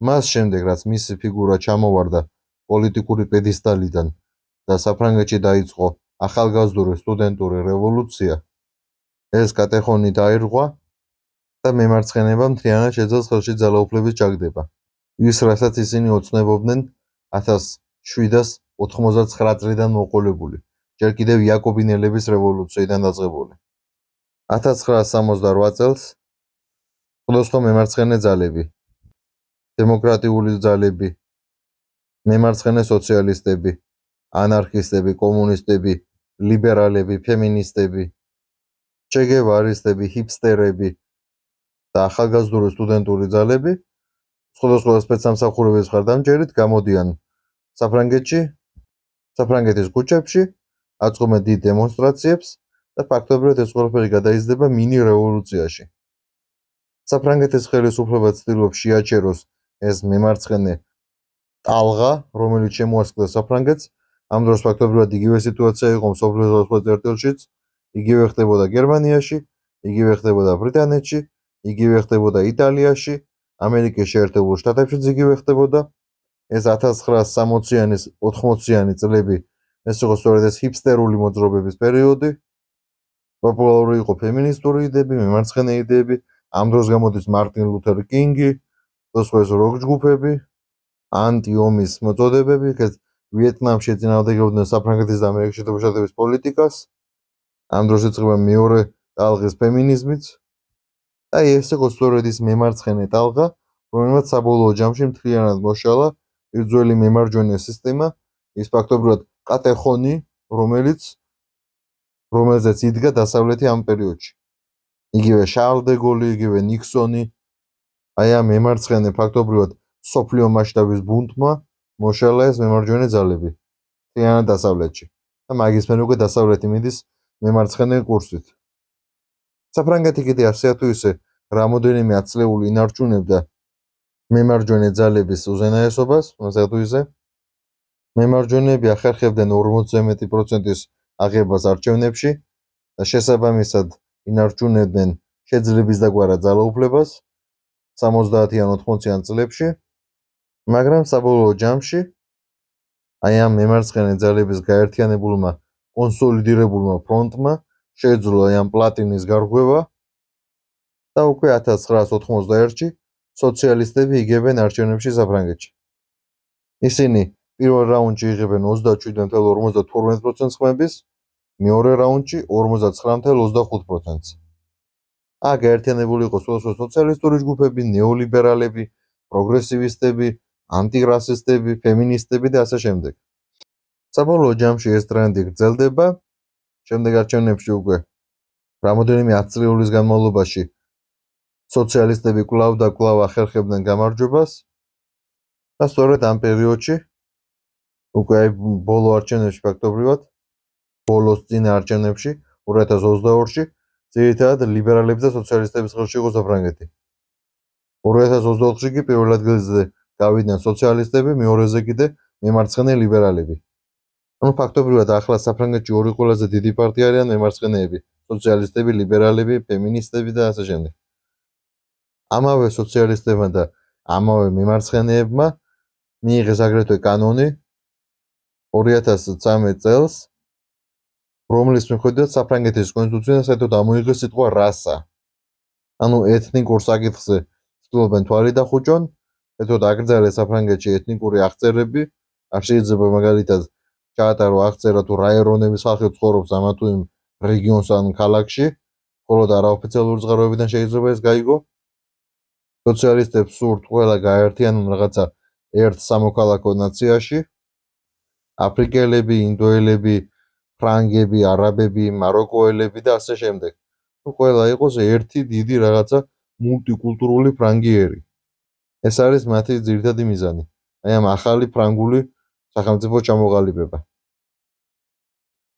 მას შემდეგ, რაც მისი ფიგურა ჩამოვარდა პოლიტიკური პედესტალიდან და საფრანგეთში დაიწყო ახალგაზრდული სტუდენტური რევოლუცია, ეს კატეხონი დაირღვა და მემარცხენებამ მთლიანად შეძლეს ხელში ძალაუფლების ჩაგდება. ის, რასაც ისინი ოცნებობდნენ 1789 წლიდან მოყოლებული, ჯერ კიდევ იაკობინელების რევოლუციიდან დაწყებული. 1968 წელს სხვადასხვა მემარცხენე ძალები, დემოკრატიული ძალები, მემარცხენე სოციალისტები, ანარქისტები, კომუნისტები, ლიბერალები, ფემინისტები, ჩეგევარისტები, ჰიპსტერები და ახალგაზრდული სტუდენტური ძალები სხვადასხვა სპეცსამსახურების მხარდამჭერით გამოდიან საფრანგეთში, საფრანგეთის ქუჩებში, აწყობენ დიდ დემონსტრაციებს და ფაქტობრივად ეს ყველაფერი გადაიზრდება მინი რევოლუციაში. საფრანგეთის ხელისუფლება ცდილობს შეაჩეროს ეს მემარცხენე ტალღა, რომელიც შემოასკლეს საფრანგეთს. ამ დროს ფაქტობრივად იგივე სიტუაცია იყო მსოფლიოს სხვადასხვა წერტილშიც, იგივე ხდებოდა გერმანიაში, იგივე ხდებოდა ბრიტანეთში, იგივე ხდებოდა იტალიაში, ამერიკის შეერთებულ შტატებშიც იგივე ხდებოდა. ეს 1960-იანის 80-იანი წლები, ეს იყო სწორედ ეს ჰიპსტერული მოძრაობების პერიოდი. პოპულარული იყო ფემინისტური იდეები, მემარცხენე იდეები. ამ დროს გამოდის მარტინ ლუთერ კინგი, სხვადასხვა როკ ჯგუფები, ანტი-ომის მოწოდებები, ვიეტნამში ეწინააღმდეგებდნენ საფრანგეთის და ამერიკის შეერთებული შტატების პოლიტიკას. ამ დროს იწყება მეორე ტალღის ფემინიზმიც. და ეს იყო სწორედ ის მემარცხენე ტალღა, რომელმაც საბოლოო ჯამში მთლიანად მოშალა ძველი მემარჯვენე სისტემა, ის ფაქტობრივად კატეხონი, რომელზეც იდგა დასავლეთი ამ პერიოდში. იგივე შარლ დე გოლი, იგივე ნიქსონი, აი ამ მემარცხენე ფაქტობრივად სოფლიო მასშტაბის ბუნტმა მოშალა ეს მემარჯვენე ძალები მთლიანად დასავლეთში და მაგის მერე უკვე დასავლეთი მიდის მემარცხენე კურსით. საფრანგეთი კიდე ასე თუ ისე რამოდენიმე ათწლეული ინარჩუნებდა მემარჯვენე ძალების უზენაესობას, ასე თუ ისე მემარჯვენეები ახერხებდნენ 40% აღებას არჩევნებში და შესაბამისად ინარჩუნებდნენ შეძლების დაგვარა ძალაუფლებას 70-იან 80-იან წლებში, მაგრამ საბოლოო ჯამში აი ამ მემარცხენე ძალების გაერთიანებულმა კონსოლიდირებულმა ფრონტმა შეძლო აი ამ პლატინის გარღვევა და უკვე 1991-ში სოციალისტები იგებენ არჩევნებში საფრანგეთში. ისინი პირველ რაუნდში იღებენ 27.52% ხმების, მეორე რაუნდში 59.25%. აქ გაერთიანებული იყო სხვადასხვა სოციალისტური ჯგუფები, ნეოლიბერალები, პროგრესივისტები, ანტირასისტები, ფემინისტები და ასე შემდეგ. საბოლოო ჯამში ეს ტრენდი გრძელდება. შემდეგ არჩევნებში უკვე რამოდენიმე ათწლეულის განმავლობაში სოციალისტები კვლავ და კვლავ ახერხებდნენ გამარჯვებას და სწორედ ამ პერიოდში უკვე ბოლო არჩევნებში ფაქტობრივად ბოლოს წინა არჩევნებში 2022-ში ძირითადად ლიბერალების და სოციალისტების ხელში იყო საფრანგეთი. 2024-ში კი პირველ ადგილზე გავიდნენ სოციალისტები, მეორეზე კიდე მემარცხენე ლიბერალები. ანუ ფაქტობრივად ახლა საფრანგეთში ორი ყველაზე დიდი პარტია არიან მემარცხენეები, სოციალისტები, ლიბერალები, ფემინისტები და ასე შემდეგ. ამავე სოციალისტებმა და ამავე მემარცხენეებმა მიიღეს აგრეთვე კანონი 2013 წელს, რომლის მიხედვით საფრანგეთის კონსტიტუციიდან საერთოდ ამოიღეს სიტყვა რასა. ანუ ეთნიკურ საკითხზე ცდილობენ თვალი დახუჭონ, საერთოდ აკრძალეს საფრანგეთში ეთნიკური აღწერები, არ შეიძლება მაგალითად ჩაატარო აღწერა თუ რა ეროვნების ხალხი ცხოვრობს ამა თუ იმ რეგიონს ან ქალაქში, მხოლოდ არაოფიციალური ზღარბებიდან შეიძლება ეს გაიგო. სოციალისტებს სურთ ყველა გაერთიანონ რაღაცა ერთ სამოქალაქო ნაციაში. აფრიკელები, ინდოელები, ფრანგები, არაბები, მაროკოელები და ასე შემდეგ. ყველა იყოს ერთი დიდი რაღაცა მულტიკულტურული ფრანგიერი. ეს არის მათი ძირითადი მიზანი. აი ამ ახალი ფრანგული სახელმწიფო ჩამოყალიბება.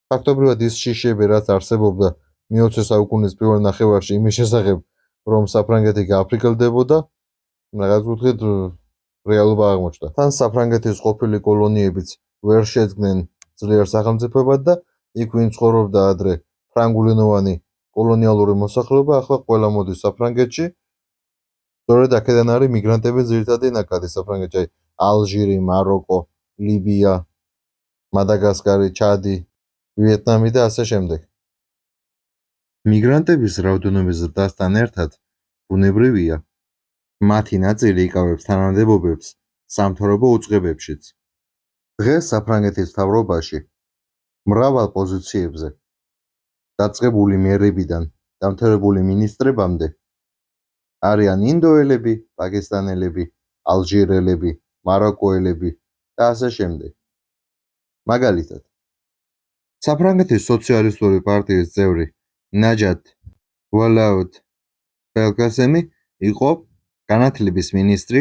ფაქტობრივად ის შიშები, რაც არსებობდა მე-20 საუკუნის პირველ ნახევარში იმის შესახებ, რომ საფრანგეთი გააფრიკელდებოდა, რაღაც კუთხით რეალობა აღმოჩნდა. თან საფრანგეთის ყოფილი კოლონიებიც ვერ შეძგნენ ძლიერ სახელმწიფოებად და იქ ვინ ცხოვრობდა ადრე ფრანგულენოვანი კოლონიალური მოსახლეობა, ახლა ყველა მოდის საფრანგეთში. სწორედ აქედან არის მიგრანტების ძირითადი ნაკადი საფრანგეთში, ალჟირი, მაროკო, ლიბია, მადაგასკარი, ჩადი, ვიეტნამი და ასე შემდეგ. მიგრანტების რაოდენობის ზრდასთან ერთად ბუნებრივია, მათი ნაწილი იკავებს თანამდებობებს სამთავრობო უწყებებშიც. დღეს საფრანგეთის მთავრობაში მრავალ პოზიციებზე დაწყებული მერებიდან დამთავრებული მინისტრებამდე არიან ინდოელები, პაკისტანელები, ალჟირელები, მაროკოელები და ასე შემდეგ. მაგალითად, საფრანგეთის სოციალისტური პარტიის წევრი ნაჯატ ვალაუდ-ბელკასემი იყო განათლების მინისტრი,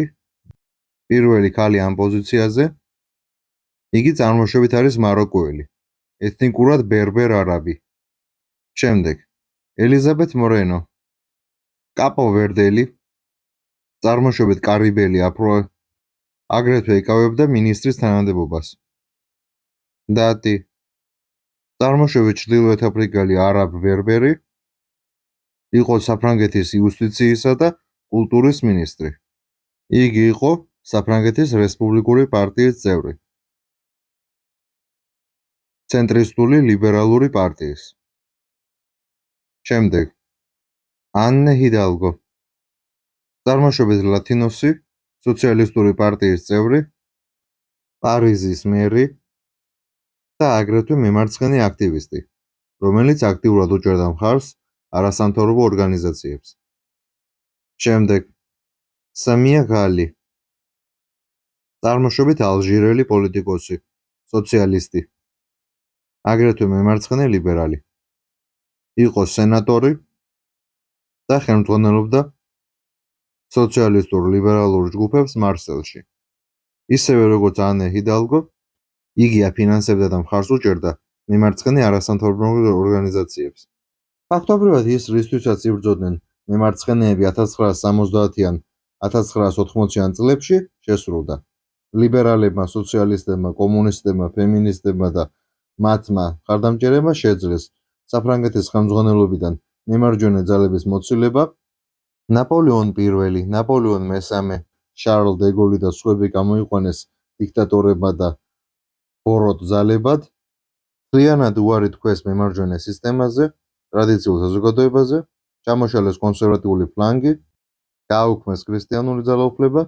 პირველი ქალი ამ პოზიციაზე. იგი წარმოშობით არის მაროკოელი, ეთნიკურად ბერბერ არაბი. შემდეგ, ელიზაბეთ მორენო, კაპო-ვერდელი, წარმოშობით კარიბელი აფრო, აგრეთვე იკავებდა მინისტრის თანამდებობას. დატი, წარმოშობით ჩრდილოეთ აფრიკელი არაბ-ბერბერი, იყო საფრანგეთის იუსტიციისა და კულტურის მინისტრი. იგი იყო საფრანგეთის რესპუბლიკური პარტიის წევრი. ცენტრისტული ლიბერალური პარტიის. შემდეგ, ანე ჰიდალგო, წარმოშობით ლათინოსი, სოციალისტური პარტიის წევრი, პარიზის მერი და აგრეთვე მემარცხენე აქტივისტი, რომელიც აქტიურად უჭერდა მხარს არასამთავრობო ორგანიზაციებს. შემდეგ, სამია გალი, წარმოშობით ალჟირელი პოლიტიკოსი, სოციალისტი, აგრეთვე მემარცხენე ლიბერალი. იყო სენატორი და ხელმძღვანელობდა სოციალისტურ ლიბერალურ ჯგუფებს მარსელში. ისევე როგორც ანე ჰიდალგო, იგი აფინანსებდა და მხარს უჭერდა მემარცხენე არასამთავრობო ორგანიზაციებს. ფაქტობრივად ის რისთვისაც იბრძოდნენ მემარცხენეები 1970-იან 1980-იან წლებში შესრულდა. ლიბერალებმა, სოციალისტებმა, კომუნისტებმა, ფემინისტებმა და მათმა მხარდამჭერებმა შეძლეს საფრანგეთის ხელმძღვანელობიდან მემარჯვენე ძალების მოცილება. ნაპოლეონ I, ნაპოლეონ III, შარლ დე გოლი და სხვები გამოიყვანეს დიქტატორებმა და ბოროტ ძალებად. მთლიანად უარი თქვეს მემარჯვენე სისტემაზე, ტრადიციულ საზოგადოებაზე, ჩამოშალეს კონსერვატიული ფლანგი, გააუქმეს ქრისტიანული ძალაუფლება.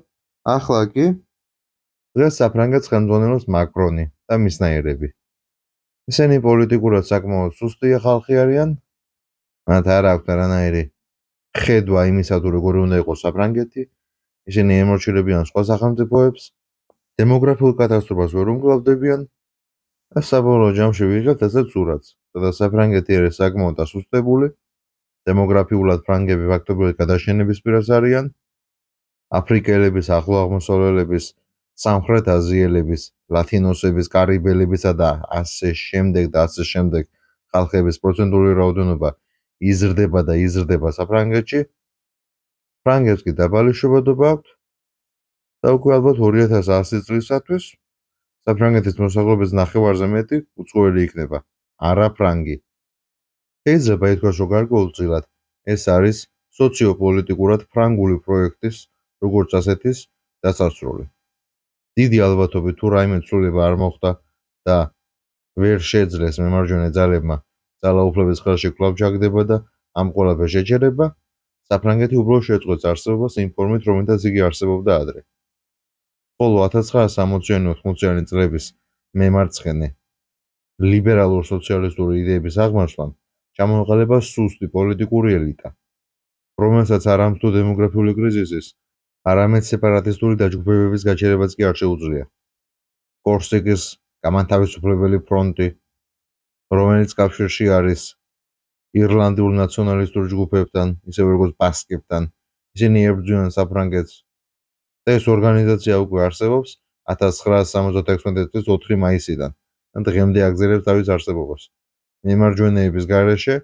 ახლა კი დღეს საფრანგეთს ხელმძღვანელობს მაკრონი და მისნაირები. ისინი პოლიტიკურად საკმაოდ სუსტია ხალხი არიან, მათ არ აქვთ არანაირი ხედვა იმისა თუ როგორი უნდა იყოს საფრანგეთი, ისინი ემორჩილებიან სხვა სახელმწიფოებს, დემოგრაფიულ კატასტროფას ვერ უმკლავდებიან და საბოლოო ჯამში ვიღებთ ასეთ სურათს, სადაც საფრანგეთი არის საკმაოდ დასუსტებული, დემოგრაფიულად ფრანგები ფაქტობრივად გადაშენების პირას არიან, აფრიკელების, ახლო აღმოსავლელების, სამხრეთ აზიელების, ლათინოსების, კარიბელებისა და ასე შემდეგ ხალხების პროცენტული რაოდენობა იზრდება და იზრდება საფრანგეთში. ფრანგებს კი დაბალი შობადობა აქვთ და უკვე ალბათ 2100 წლისათვის საფრანგეთის მოსახლეობის ნახევარზე მეტი უცხოელი იქნება, არა ფრანგი. შეიძლება ითქვას, რომ გარკვეულწილად ეს არის სოციოპოლიტიკურად ფრანგული პროექტის, როგორც ასეთის, დასასრული. დიდი ალბათობით თუ რაიმე ცვლილება არ მოხდა და ვერ შეძლეს მემარჯვენე ძალებმა ძალაუფლების ხელში კვლავ ჩაგდება და ამ ყველაფერს შეჩერება, საფრანგეთი უბრალოდ შეწყვეტს არსებობას იმ ფორმით, რომელთაც იგი არსებობდა ადრე. ხოლო 1960-80-იანი წლების მემარცხენე ლიბერალურ სოციალისტური იდეების აღმარშვამ ჩამოაყალიბა სუსტი პოლიტიკური ელიტა, რომელსაც არამხოლოდ დემოგრაფიული კრიზისის, არამედ სეპარატისტული დაჯგუფებების გაჩერებაც კი არ შეუძლია. კორსიკის გამანთავისუფლებელი ფრონტი, რომელიც კავშირში არის ირლანდიურ ნაციონალისტურ ჯგუფებთან, ისევე როგორც ბასკებთან, ისინი ებრძვიან საფრანგეთს. და ეს ორგანიზაცია უკვე არსებობს 1976 წლის 4 მაისიდან და დღემდე აგრძელებს თავის არსებობას. მემარჯვენეების გარეშე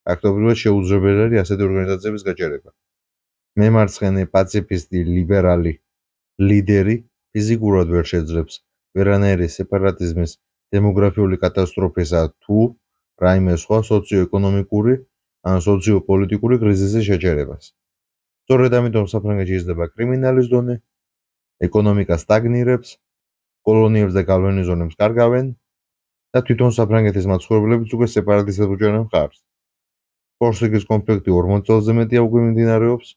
ფაქტობრივად შეუძლებელი არის ასეთი ორგანიზაციების გაჩერება. მემარცხენე პაციფისტი ლიბერალი ლიდერი ფიზიკურად ვერ შეძლებს ვერანაირი სეპარატიზმის, დემოგრაფიული კატასტროფისა თუ რაიმე სხვა სოციო-ეკონომიკური ან სოციო-პოლიტიკური კრიზისის შეჩერებას. სწორედ ამიტომ საფრანგეთში იზრდება კრიმინალის დონე, ეკონომიკა სტაგნირებს, კოლონიებს და გავლენის ზონებს კარგავენ და თვითონ საფრანგეთის მაცხოვრებლებიც უკვე სეპარატისტებს უჭერენ მხარს. კორსიკის კონფლიქტი 40 წელზე მეტია უკვე მიმდინარეობს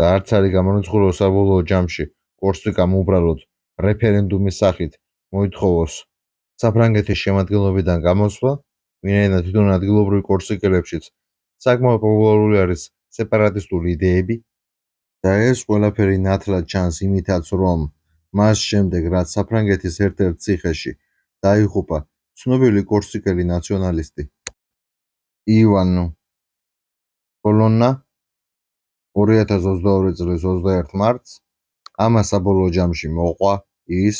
და არც არის გამორიცხული საბოლოო ჯამში კორსიკამ უბრალოდ რეფერენდუმის სახით მოითხოვოს საფრანგეთის შემადგენლობიდან გამოსვლა, ვინაიდან თვითონ ადგილობრივ კორსიკელებშიც საკმაოდ პოპულარული არის სეპარატისტული იდეები და ეს ყველაფერი ნათლად ჩანს იმითაც, რომ მას შემდეგ, რაც საფრანგეთის ერთ-ერთ ციხეში დაიღუპა ცნობილი კორსიკელი ნაციონალისტი ივან კოლონა 2022 წლის 21 მარტს, ამას საბოლოო ჯამში მოყვა ის,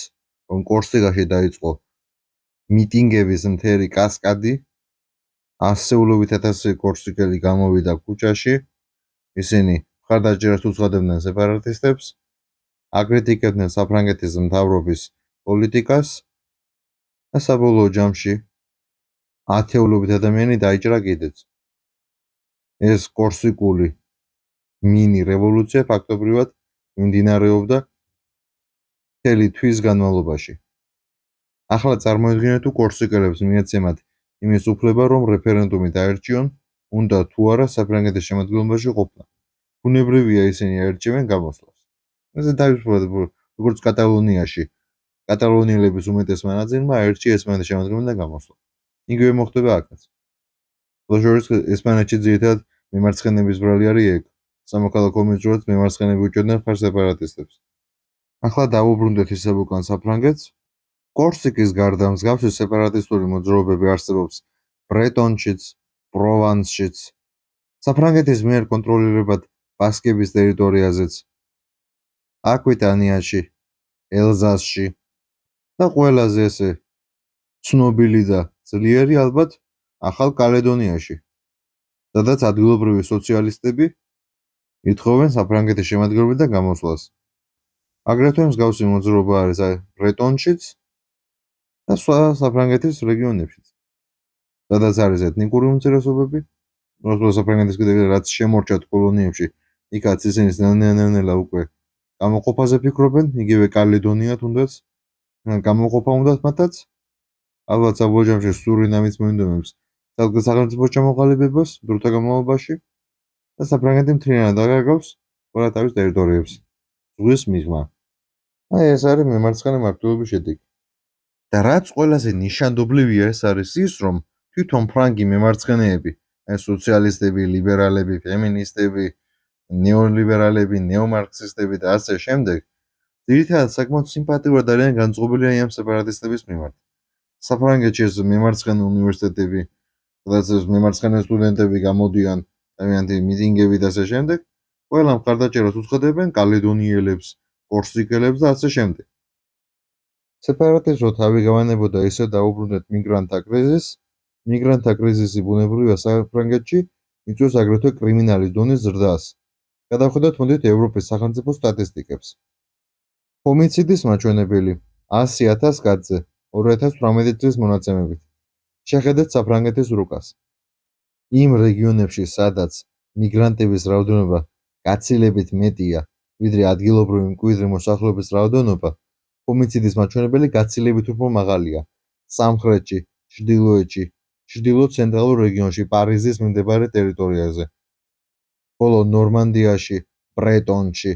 რომ კორსიკაში დაიწყო მიტინგების მთელი კასკადი, ასეულობით ათასი კორსიკელი გამოვიდა ქუჩაში, ისინი მხარდაჭერას უცხადებდნენ სეპარატისტებს, აკრიტიკებდნენ საფრანგეთის მთავრობის პოლიტიკას და საბოლოო ჯამში ათეულობით ადამიანი დაიჭრა კიდეც. ეს კორსიკული მინი რევოლუცია ფაქტობრივად მიმდინარეობდა მთელი თვის განმავლობაში. ახლა წარმოიდგინეთ თუ კორსიკელებს მიეცემათ იმის უფლება, რომ რეფერენდუმი დაერჩიონ, უნდა თუ არა საფრანგეთის შემადგენლობაში ყოფნა. ბუნებრივია ისინი აერჩევენ გამოსვლას. ესე დაიწყო როგორც კატალონიაში. კატალონიელების უმეტესმა ნაწილმა აერჩია ესპანეთის შემადგენლობიდან გამოსვლა. იგივე მოხდება აქაც. შორის ესპანეთში ძირითადად მემარცხენეების ბრალი არის ეგ. სამოქალაქო ომის მემარცხენეები უჭერდნენ მხარს სეპარატისტებს. ახლა დავუბრუნდეთ ისევ უკან საფრანგეთს. კორსიკის გარდა მსგავსი სეპარატისტული მოძრაობები არსებობს ბრეტონშიც, პროვანსშიც, საფრანგეთის მიერ კონტროლირებად ბასკების ტერიტორიაზეც, აკვიტანიაში, ელზასში და ყველაზე ესე ცნობილი და ძლიერი ალბათ ახალ კალედონიაში, სადაც ადგილობრივი სოციალისტები ითხოვენ საფრანგეთის შემადგენლობიდან გამოსვლას. აგრეთვე მსგავსი მოძრაობა არის ბრეტონშიც და სხვა საფრანგეთის რეგიონებშიც, სადაც არის ეთნიკური უმცირესობები, როგორც საფრანგეთის კიდევ რაც შემორჩათ კოლონიებში, იქაც ისინი ნელ-ნელა უკვე გამოყოფაზე ფიქრობენ, იგივე კალედონია თუნდაც გამოყოფა უნდათ მათაც. ალბათ საბოლოო ჯამში სურინამიც მოინდომებს ცალკე სახელმწიფოს ჩამოყალიბებას დროთა განმავლობაში და საფრანგეთი მთლიანად დაკარგავს ყველა თავის ტერიტორიებს. ზღვის მიღმა. ეს არის მემარცხენე მმართველობის შედეგი. და რაც ყველაზე ნიშანდობლივია, ეს არის ის, რომ თვითონ ფრანგი მემარცხენეები, ეს სოციალისტები, ლიბერალები, ფემინისტები, ნეოლიბერალები, ნეომარქსისტები და ასე შემდეგ, ძირითადად საკმაოდ სიმპათიურად არიან განწყობილი ამ სეპარატისტების მიმართ. საფრანგეთში ეს მემარცხენე უნივერსიტეტები, სადაც მემარცხენე სტუდენტები გამოდიან, თავიანთი მიტინგები და ასე შემდეგ, ყველა მხარდაჭერას უცხადებენ კალედონიელებს, კორსიკელებს და ასე შემდეგ. სეპარატიზმო თავი გავანებოდა ისე დაუბრუნდეთ მიგრანტთა კრიზისს. მიგრანტთა კრიზისი ბუნებრივია საფრანგეთში იწვევს აგრეთვე კრიმინალის დონის ზრდას. გადავხედოთ მოდით ევროპის სახელმწიფო სტატისტიკებს. ჰომიციდის მაჩვენებელი 100,000 კაცზე 2018 წლის მონაცემებით. შეხედეთ საფრანგეთის რუკას. იმ რეგიონებში, სადაც მიგრანტების რაოდენობა გაცილებით მეტია, ვიდრე ადგილობრივი მკვიდრი მოსახლეობის რაოდენობა, ჰომიციდის მაჩვენებელი გაცილებით უფრო მაღალია. სამხრეთში, ჩრდილოეთში, ჩრდილო-ცენტრალურ რეგიონში, პარიზის მიმდებარე ტერიტორიაზე, ხოლო ნორმანდიაში, ბრეტონში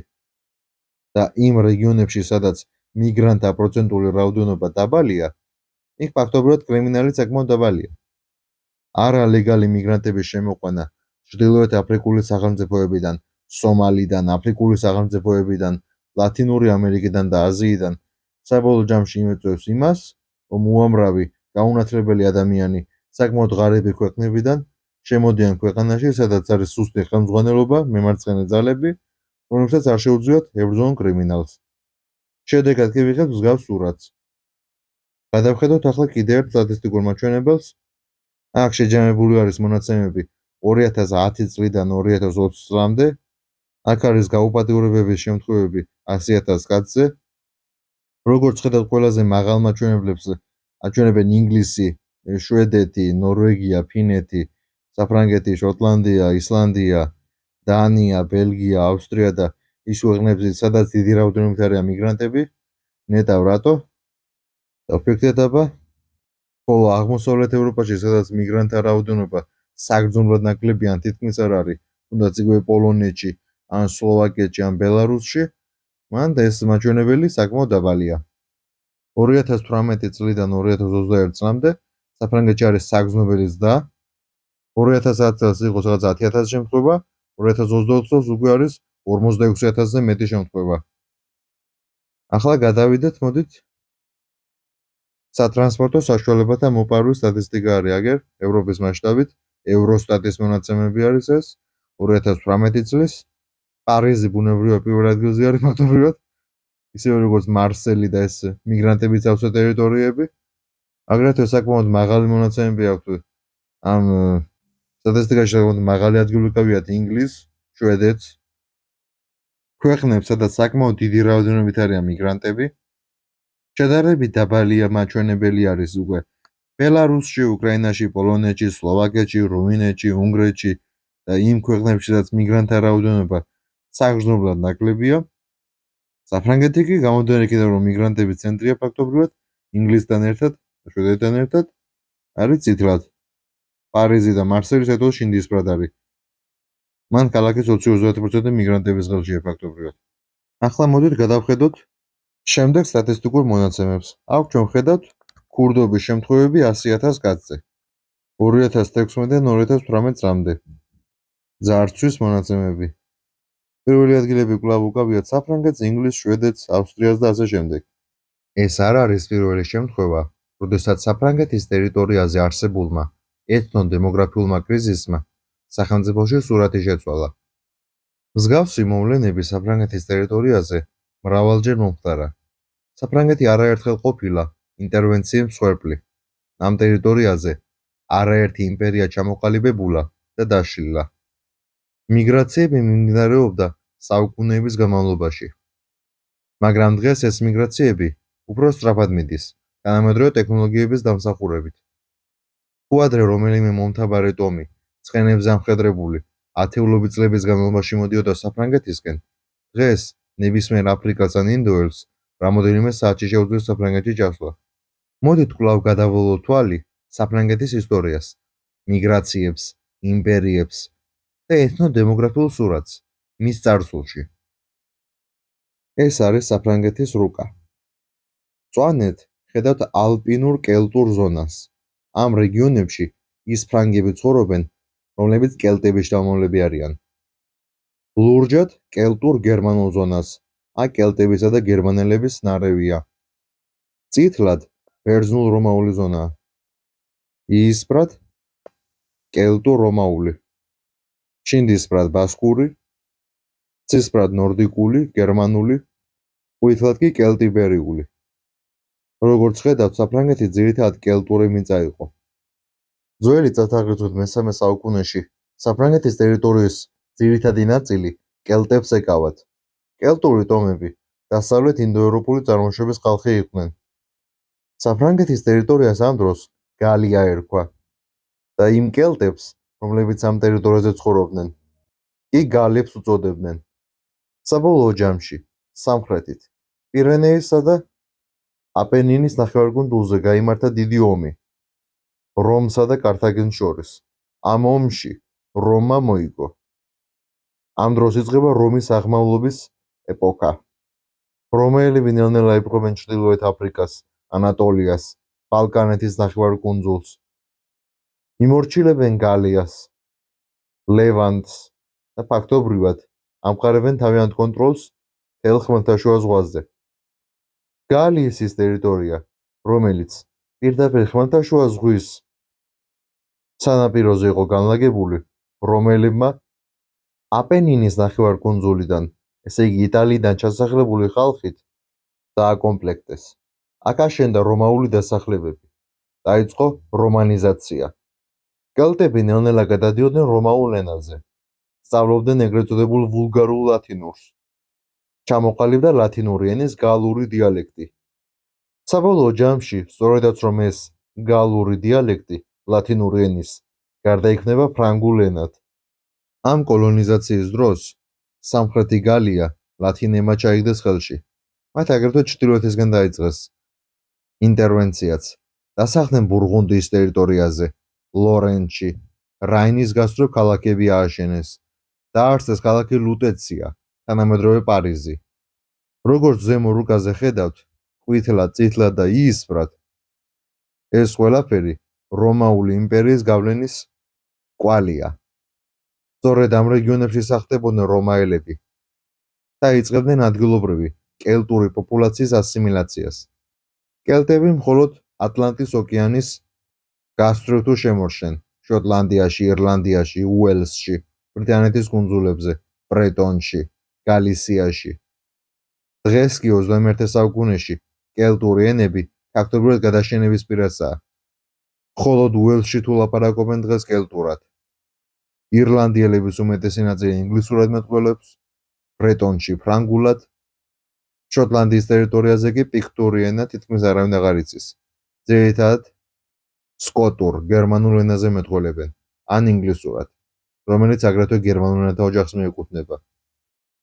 და იმ რეგიონებში, სადაც მიგრანტთა პროცენტული რაოდენობა დაბალია, იქ ფაქტობრივად კრიმინალი საკმაოდ დაბალია. არალეგალი მიგრანტების შემოყვანა ჩრდილოეთ აფრიკული სახელმწიფოებიდან, სომალიდან, აფრიკული სახელმწიფოებიდან, ლათინური ამერიკიდან და აზიიდან საბოლოო ჯამში იმეწევს იმას, რომ უამრავი გაუნათლებელი ადამიანი საკმაოდ ღარიბი ქვეყნებიდან შემოდიან ქვეყანაში, სადაც არის სუსტი ხელმძღვანელობა, მემარცხენე ძალები, რომლებსაც არ შეუძლიათ ებრძოლონ კრიმინალს. შედეგად კი ვიღებთ მსგავს სურათს. გადავხედოთ ახლა კიდევ ერთ სტატისტიკურ მაჩვენებელს. აქ შეჯამებული არის მონაცემები 2010 წლიდან 2020 წლამდე. აქ არის გაუპატიურებების შემთხვევები 100,000 კაცზე. როგორც ხედავთ, ყველაზე მაღალ მაჩვენებლებს აჩვენებენ ინგლისი, შვედეთი, ნორვეგია, ფინეთი, საფრანგეთი, შოტლანდია, ისლანდია, დანია, ბელგია, ავსტრია და ის ქვეყნები, სადაც დიდი რაოდენობით არიან მიგრანტები. ნეტავ რატო? დაფიქრდეთ აბა. ხოლო აღმოსავლეთ ევროპაში, სადაც მიგრანტთა რაოდენობა საგრძნობლად ნაკლები ან თითქმის არ არის, თუნდაც იგივე პოლონეთში, ან სლოვაკეთში, ან ბელარუსში, მან ეს მაჩვენებელი საკმაოდ დაბალია. 2018 წლიდან 2021 წლამდე საფრანგეთში არის საგრძნობელი ზრდა. 2010 წელს იყო სადაც 10,000 შემთხვევა, 2022 წელს უკვე არის 46,000-ზე მეტი შემთხვევა. ახლა გადავიდეთ, მოდით სატრანსპორტო საშუალებათა მოპარვის სტატისტიკა არის აგერ ევროპის მასშტაბით, ევროსტატის მონაცემები არის ეს 2018 წლის. პარიზი ბუნებრივად პირველ ადგილზე არის ფაქტობრივად, ისევე როგორც მარსელი და ეს მიგრანტების ავსე ტერიტორიები. აგრეთვე საკმაოდ მაღალი მონაცემები აქვს ამ სტატისტიკაში, საკმაოდ მაღალი ადგილი უკავიათ ინგლისს, შვედეთს. ქვეყნებს, სადაც საკმაოდ დიდი რაოდენობით არიან მიგრანტები. შედარებით დაბალი მაჩვენებელი არის უკვე ბელარუსში, უკრაინაში, პოლონეთში, სლოვაკეთში, რუმინეთში, უნგრეთში და იმ ქვეყნებში, სადაც მიგრანტთა რაოდენობა საგრძნობლად ნაკლებია. საფრანგეთი კი გამოდიან იქიდან, რომ მიგრანტების ცენტრია ფაქტობრივად ინგლისთან ერთად, შვედეთთან ერთად არის წითლად. პარიზი და მარსელი საერთოდ შინდისფრად არის. მან ქალაქის 20-30% მიგრანტების ხელშია ფაქტობრივად. ახლა მოდით გადავხედოთ შემდეგ სტატისტიკურ მონაცემებს. აქ ჩვენ ვხედავთ ქურდობის შემთხვევები 100,000 კაცზე 2016-დან 2018 წლამდე. ძარცვის მონაცემები. პირველი ადგილები კვლავ უკავიათ საფრანგეთს, ინგლისს, შვედეთს, ავსტრიას და ასე შემდეგ. ეს არ არის პირველი შემთხვევა, როდესაც საფრანგეთის ტერიტორიაზე არსებულმა ეთნო-დემოგრაფიულმა კრიზისმა სახელმწიფოში სურათი შეცვალა. მსგავსი მოვლენები საფრანგეთის ტერიტორიაზე მრავალჯერ მომხდარა. საფრანგეთი არაერთხელ ყოფილა ინტერვენციების მსხვერპლი. ამ ტერიტორიაზე არაერთი იმპერია ჩამოყალიბებულა და დაშლილა. მიგრაციები მიმდინარეობდა საუკუნეების განმავლობაში. მაგრამ დღეს ეს მიგრაციები უფრო სწრაფად მიდის, თანამედროვე ტექნოლოგიების დამსახურებით. თუ ადრე რომელიმე მომთაბარე ტომი ცხენებზე ამხედრებული ათეულობით წლების განმავლობაში მოდიოდა საფრანგეთისკენ, დღეს ნებისმიერ აფრიკას ან ინდოელს რამოდენიმე საათში შეუძლია საფრანგეთში ჩასვლა. მოდით კვლავ გადავალოთ თვალი საფრანგეთის ისტორიას, მიგრაციებს, იმპერიებს და ეთნო-დემოგრაფიულ სურათს მის წარსულში. ეს არის საფრანგეთის რუკა. მწვანედ ხედავთ ალპინურ კელტურ ზონას. ამ რეგიონებში ის ფრანგები ცხოვრობენ, რომლებიც კელტების შთამომავლები არიან. ლურჯად კელტურ გერმანულ ზონას. აქ კელტებისა და გერმანელების ნარევია. წითლად ბერძნულ რომაული ზონაა. იისფრად კელტურ რომაული. შინდისფრად ბასკური, ცისფრად ნორდიკული, გერმანული, ყვითლად კი კელტიბერიული. როგორც ხედავთ, საფრანგეთი ძირითადად კელტური მიწა იყო. ძველი წათაღრიცხვით მე-3 საუკუნეში საფრანგეთის ტერიტორიის ძირითადი ნაწილი კელტებს ეკავათ. კელტური ტომები დასავლეთ ინდოევროპული წარმოშობის ხალხი იყვნენ. საფრანგეთის ტერიტორიას ამ დროს გალია ერქვა და იმ კელტებს, რომლებიც ამ ტერიტორიაზე ცხოვრობდნენ, კი გალებს უწოდებდნენ. საბოლოო ჯამში სამხრეთით პირენეისა და აპენინის ნახევარკუნძულზე გაიმართა დიდი ომი რომსა და კართაგენს შორის. ამ ომში რომა მოიგო. ამ დროს იწყება რომის აღმავლობის ეპოქა. რომაელები ნელ-ნელა იპყრობენ ჩრდილოეთ აფრიკას, ანატოლიას, ბალკანეთის ნახევარკუნძულს, იმორჩილებენ გალიას, ლევანტს და ფაქტობრივად ამყარებენ თავიანთ კონტროლს მთელ ხმელთაშუა ზღვაზე. გალიას ის ტერიტორია, რომელიც პირდაპირ ხმელთაშუა ზღვის სანაპიროზე იყო განლაგებული, რომელებმა აპენინის ნახევარკუნძულიდან, ესე იგი იტალიიდან ჩასახლებული ხალხით დააკომპლექტეს. აქ აშენდა რომაული დასახლებები. დაიწყო რომანიზაცია. კელტები ნელ-ნელა გადადიოდნენ რომაულ ენაზე. სწავლობდნენ ეგრეთ წოდებულ ვულგარულ ლათინურს. ჩამოყალიბდა ლათინური ენის გალური დიალექტი. საბოლოო ჯამში, სწორედაც რომ ეს გალური დიალექტი ლათინური ენის გარდაიქმნება ფრანგულ ენად. ამ კოლონიზაციის დროს სამხრეთი გალია ლათინებმა ჩაიგდეს ხელში. მათ აგრეთვე ჩრდილოეთისგან დაიწყეს ინტერვენციაც. დასახლდნენ ბურგუნდიის ტერიტორიაზე, ლორენში, რაინის გასწვრივ ქალაქები ააშენეს. დაარსეს ქალაქი ლუტეცია, თანამედროვე პარიზი. როგორც ზემო რუკაზე ხედავთ, ყვითლად, წითლად და იისფრად, ეს ყველაფერი რომაული იმპერიის გავლენის კვალია. სწორედ ამ რეგიონებში სახლდებოდნენ რომაელები და იწყებდნენ ადგილობრივი კელტური პოპულაციის ასიმილაციას. კელტები მხოლოდ ატლანტის ოკეანის გასწვრივ თუ შემორჩნენ, შოტლანდიაში, ირლანდიაში, უელსში, ბრიტანეთის კუნძულებზე, ბრეტონში, გალისიაში. დღეს კი 21 საუკუნეში კელტური ენები ფაქტობრივად გადაშენების პირასაა. მხოლოდ უელსში თუ ლაპარაკობენ დღეს კელტურად. ირლანდიელების უმეტესი ნაწილი ინგლისურად მეტყველებს, ბრეტონში ფრანგულად, შოტლანდიის ტერიტორიაზე კი პიქტური ენა თითქმის არავინ აღარ იცის. ძირითადად სკოტურ, გერმანულ ენაზე მეტყველებენ, ან ინგლისურად, რომელიც აგრეთვე გერმანულ ენათა ოჯახს მიეკუთვნება.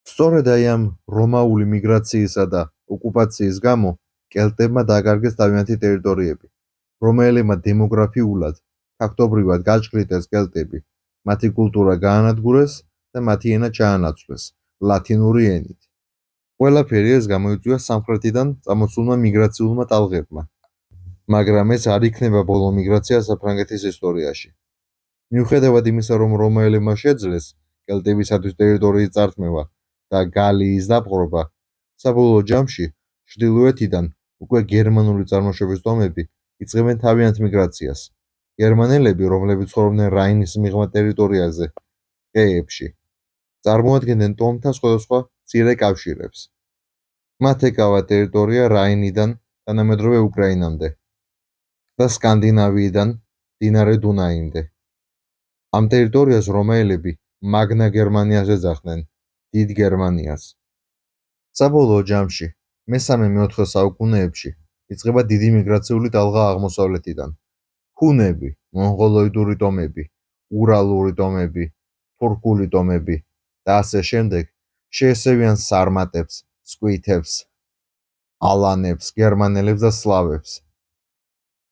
სწორედ აი ამ რომაული მიგრაციისა და ოკუპაციის გამო კელტებმა დააკარგეს თავიანთი ტერიტორიები, რომელებმა დემოგრაფიულად ფაქტობრივად გაჭრილდეს კელტები, მათი კულტურა გაანადგურეს და მათი ენა ჩაანაცვლეს ლათინური ენით. ყველაფერი ეს გამოიწვია სამხრეთიდან წამოსულმა მიგრაციულმა ტალღებმა, მაგრამ ეს არ იქნება ბოლო მიგრაცია საფრანგეთის ისტორიაში. მიუხედავად იმისა, რომ რომაელებმა შეძლეს კელტებისათვის ტერიტორიის წართმევა და გალიის დაპყრობა, საბოლოო ჯამში ჩრდილოეთიდან უკვე გერმანული წარმოშობის ტომები იწყებენ თავიანთ მიგრაციას. გერმანელები, რომლებიც ცხოვრობდნენ რაინის მიღმა ტერიტორიაზე, ტყეებში, წარმოადგენდნენ ტომთა სხვადასხვა მცირე კავშირებს. მათ ეკავა ტერიტორია რაინიდან თანამედროვე უკრაინამდე და სკანდინავიიდან მდინარე დუნაიმდე. ამ ტერიტორიას რომაელები მაგნა გერმანიას ეძახდნენ, დიდ გერმანიას. საბოლოო ჯამში, მესამე-მეოთხე საუკუნეებში იწყება დიდი მიგრაციული ტალღა აღმოსავლეთიდან. ჰუნები, მონღოლოიდური ტომები, ურალური ტომები, თურქული ტომები და ასე შემდეგ შეესევიან სარმატებს, სკვითებს, ალანებს, გერმანელებს და სლავებს.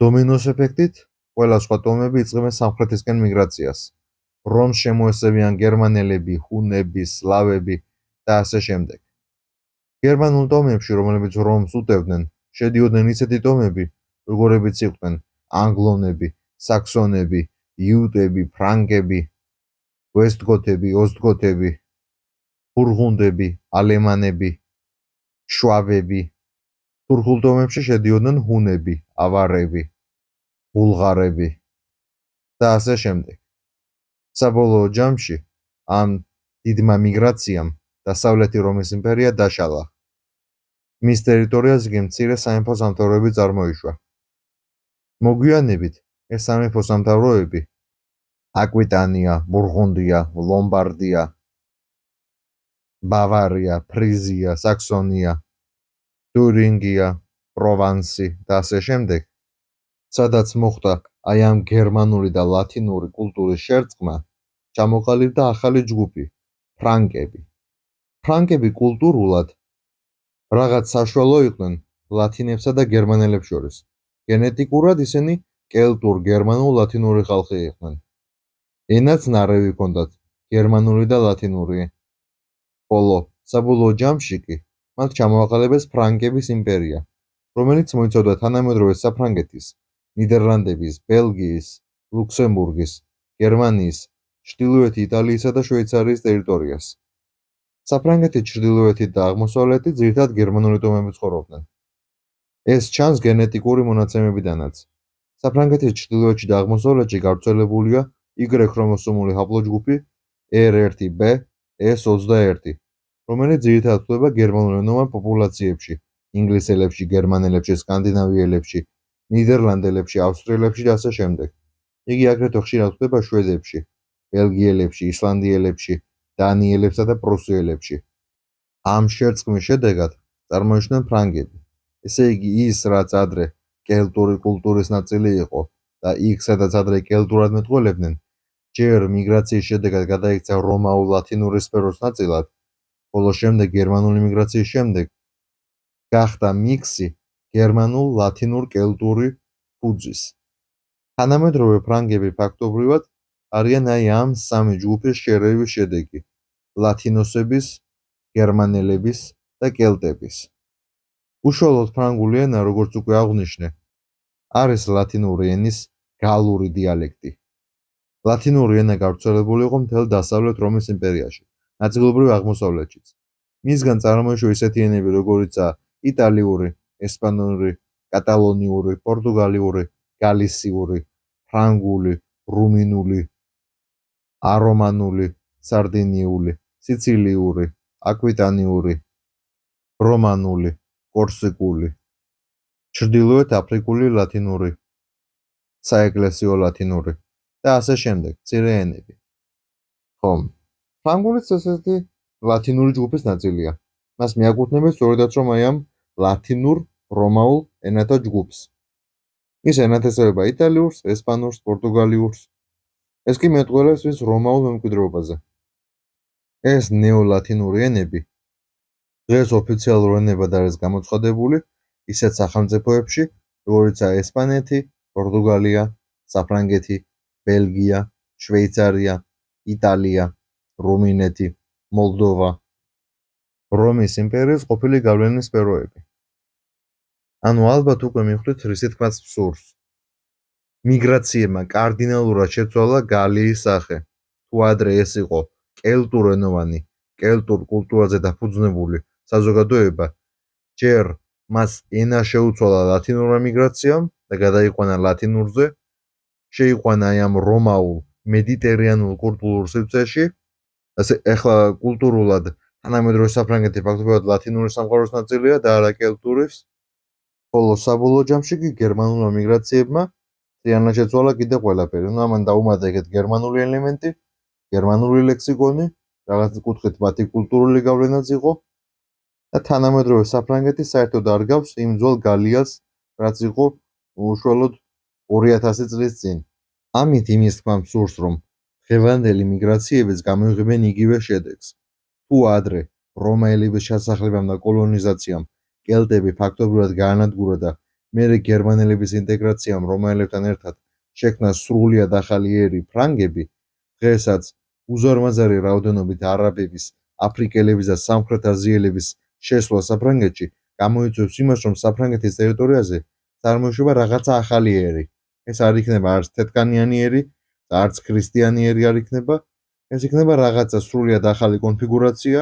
დომინოს ეფექტით ყველა სხვა ტომები იწყებენ სამხრეთისკენ მიგრაციას. რომს შემოესევიან გერმანელები, ჰუნები, სლავები და ასე შემდეგ. გერმანულ ტომებში, რომლებიც რომს უტევდნენ, შედიოდნენ ისეთი ტომები, როგორებიც იყვნენ ანგლონები, საქსონები, იუტები, ფრანგები, ვესტგოთები, ოსტგოთები, ბურგუნდები, ალემანები, შვაბები. თურქულ ტომებში შედიოდნენ ჰუნები, ავარები, ბულღარები და ასე შემდეგ. საბოლოო ჯამში ამ დიდმა მიგრაციამ დასავლეთი რომის იმპერია დაშალა. მის ტერიტორიაზე კი მცირე სამეფო სამთავროები წარმოიშვა. მოგვიანებით ეს სამეფო სამთავროები აკვიტანია, ბურგუნდია, ლომბარდია, ბავარია, ფრიზია, საქსონია, თურინგია, პროვანსი და ასე შემდეგ, სადაც მოხდა აი ამ გერმანული და ლათინური კულტურის შერწყმა, ჩამოყალიბდა ახალი ჯგუფი, ფრანკები. ფრანკები კულტურულად რაღაც საშუალო იყვნენ ლათინებსა და გერმანელებს შორის. გენეტიკურად ისინი კელტურ, გერმანულ, ლათინური ხალხი იყვნენ. ენაც ნარევი ჰქონდათ, გერმანული და ლათინური. ხოლო საბოლოო ჯამში კი მათ ჩამოაყალიბეს ფრანკების იმპერია, რომელიც მოიცავდა თანამედროვე საფრანგეთის ნიდერლანდების, ბელგიის, ლუქსემბურგის, გერმანიის, ჩრდილოეთი იტალიისა და შვეიცარიის ტერიტორიას. საფრანგეთის ჩრდილოეთით და აღმოსავლეთით ძირითადად გერმანული ტომები ცხოვრობდნენ. ეს ჩანს გენეტიკური მონაცემებიდანაც. საფრანგეთის ჩრდილოეთში და აღმოსავლეთში გავრცელებულია Y ქრომოსომული ჰაპლოჯგუფი R1b S21, რომელიც ძირითადად გვხვდება გერმანულენოვან პოპულაციებში, ინგლისელებში, გერმანელებში, სკანდინავიელებში, ნიდერლანდელებში, ავსტრიელებში და ასე შემდეგ. იგი აგრეთვე ხშირად გვხვდება შვედებში, ბელგიელებში, ისლანდიელებში, დანიელებსა და პრუსიელებში. ამ შერწყმის შედეგად წარმოიშვნენ ფრანგები. ესე იგი ის, რაც ადრე კელტური კულტურის ნაწილი იყო და იქ, სადაც ადრე კელტურად მეტყველებდნენ, ჯერ მიგრაციის შედეგად გადაიქცა რომაულ-ლათინური სფეროს ნაწილად, ხოლო შემდეგ გერმანული მიგრაციის შემდეგ გახდა მიქსი გერმანულ-ლათინურ-კელტური ფუძის. თანამედროვე ფრანგები ფაქტობრივად არიან ამ სამი ჯგუფის შერევის შედეგი: ლათინოსების, გერმანელების და კელტების. უშუალოდ ფრანგული ენა, როგორც უკვე აღვნიშნე, არის ლათინური ენის გალური დიალექტი. ლათინური ენა გავრცელებული იყო მთელ დასავლეთ რომის იმპერიაში, ნაწილობრივ აღმოსავლეთშიც. მისგან წარმოიშვა ისეთი ენები, როგორიცაა იტალიური, ესპანური, კატალონიური, პორტუგალიური, გალისიური, ფრანგული, რუმინული, არომანული, სარდინიული, სიცილიური, აკვიტანიური, რომანული, კორსიკული, ჩრდილოეთ აფრიკული ლათინური, საეკლესიო ლათინური და ასე შემდეგ, მცირე ენები. ხომ, ფრანგულიც ესეთი ლათინური ჯგუფის ნაწილია. მას მიაკუთვნებენ სწორედაც რომ აი ამ ლათინურ-რომაულ ენათა ჯგუფს. ის ენათესავება იტალიურს, ესპანურს, პორტუგალიურს. ეს კი მეტყველებს მის რომაულ მემკვიდრეობაზე. ეს ნეოლათინური ენები დღეს ოფიციალურ ენებად არის გამოცხადებული ისეთ სახელმწიფოებში, როგორიცაა ესპანეთი, პორტუგალია, საფრანგეთი, ბელგია, შვეიცარია, იტალია, რუმინეთი, მოლდოვა, რომის იმპერიის ყოფილი გავლენის სფეროები. ანუ ალბათ უკვე მიხვდით რისი თქმაც სურს. მიგრაციებმა კარდინალურად შეცვალა გალიის სახე. თუ ადრე ეს იყო კელტურენოვანი, კელტურ კულტურაზე დაფუძნებული საზოგადოება, ჯერ მას ენა შეუცვალა ლათინურმა მიგრაციამ და გადაიყვანა ლათინურზე, შეიყვანა ამ რომაულ მედიტერიანულ კულტურულ სივრცეში. ასე ეხლა კულტურულად თანამედროვე საფრანგეთი ფაქტობრივად ლათინური სამყაროს ნაწილია და არა კელტურის, ხოლო საბოლოო ჯამში კი გერმანულმა მიგრაციებმა მთლიანად შეცვალა კიდე ყველაფერი. ამან დაუმატა ეგეთ გერმანული ელემენტი, გერმანული ლექსიკონი, რაღაც კუთხით მათი კულტურული გავლენაც იყო და თანამედროვე საფრანგეთი საერთოდ არ გავს იმ ძველ გალიას, რაც იყო უშუალოდ 2000 წლის წინ. ამით იმის თქმა სურს, რომ დღევანდელი მიგრაციებიც გამოიღებენ იგივე შედეგს. თუ ადრე რომაელების ჩასახლებამ და კოლონიზაციამ კელტები ფაქტობრივად გაანადგურა და მერე გერმანელების ინტეგრაციამ რომაელებთან ერთად შექმნა სრულიად ახალი ერი ფრანგები, დღესაც უზარმაზარი რაოდენობით არაბების, აფრიკელების და სამხრეთ აზიელების შესვლა საფრანგეთში გამოიწვევს იმას, რომ საფრანგეთის ტერიტორიაზე წარმოიშვება რაღაცა ახალი ერი. ეს არ იქნება არც თეთრკანიანი ერი, არც ქრისტიანი ერი არ იქნება, ეს იქნება რაღაცა სრულიად ახალი კონფიგურაცია,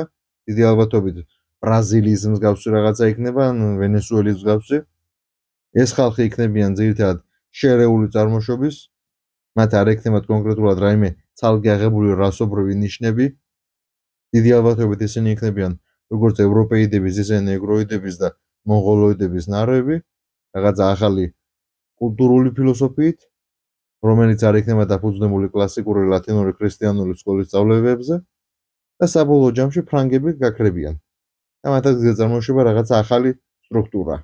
დიდი ალბათობით ბრაზილიის მსგავსი რაღაცა იქნება, ან ვენესუელის მსგავსი. ეს ხალხი იქნებიან ძირითადად შერეული წარმოშობის, მათ არ ექნებათ კონკრეტულად რაიმე ცალკე აღებული რასობრივი ნიშნები. დიდი ალბათობით ისინი იქნებიან როგორც ევროპეიდების, ისე ნეგროიდების და მონღოლოიდების ნარევი, რაღაცა ახალი კულტურული ფილოსოფიით, რომელიც არ იქნება დაფუძნებული კლასიკური ლათინური ქრისტიანული სკოლის სწავლებებზე და საბოლოო ჯამში ფრანგები გაქრებიან. და მათ აქ წარმოიშვება რაღაცა ახალი სტრუქტურა.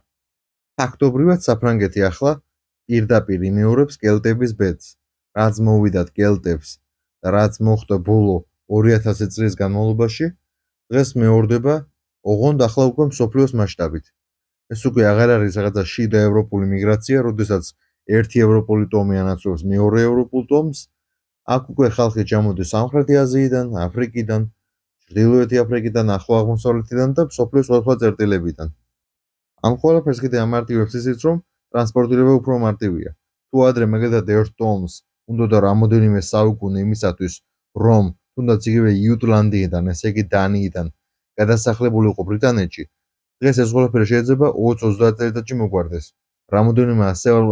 ფაქტობრივად საფრანგეთი ახლა პირდაპირ იმეორებს კელტების ბედს, რაც მოვიდათ კელტებს და რაც მოხდა ბოლო 2000 წლის განმავლობაში, დღეს მეორდება ოღონდ ახლა უკვე მსოფლიოს მასშტაბით. ეს უკვე აღარ არის რაღაცა შიდა ევროპული მიგრაცია, როდესაც ერთი ევროპული ტომი ანაცვლებს მეორე ევროპულ ტომს. აქ უკვე ხალხი ჩამოდის სამხრეთი აზიიდან, აფრიკიდან, ჩრდილოეთი აფრიკიდან, ახლო აღმოსავლეთიდან და მსოფლიოს სხვადასხვა წერტილებიდან. ამ ყველაფერს კიდე ამარტივებს ისიც, რომ ტრანსპორტირება უფრო მარტივია. თუ ადრე მაგალითად 1 ტომს უნდოდა რამოდენიმე საუკუნე იმისათვის, რომ თუნდაც იგივე იუტლანდიიდან, ესე იგი დანიიდან გადასახლებულიყო ბრიტანეთში, დღეს ეს ყველაფერი შეიძლება 20-30 წელიწადში მოგვარდეს. რამოდენიმე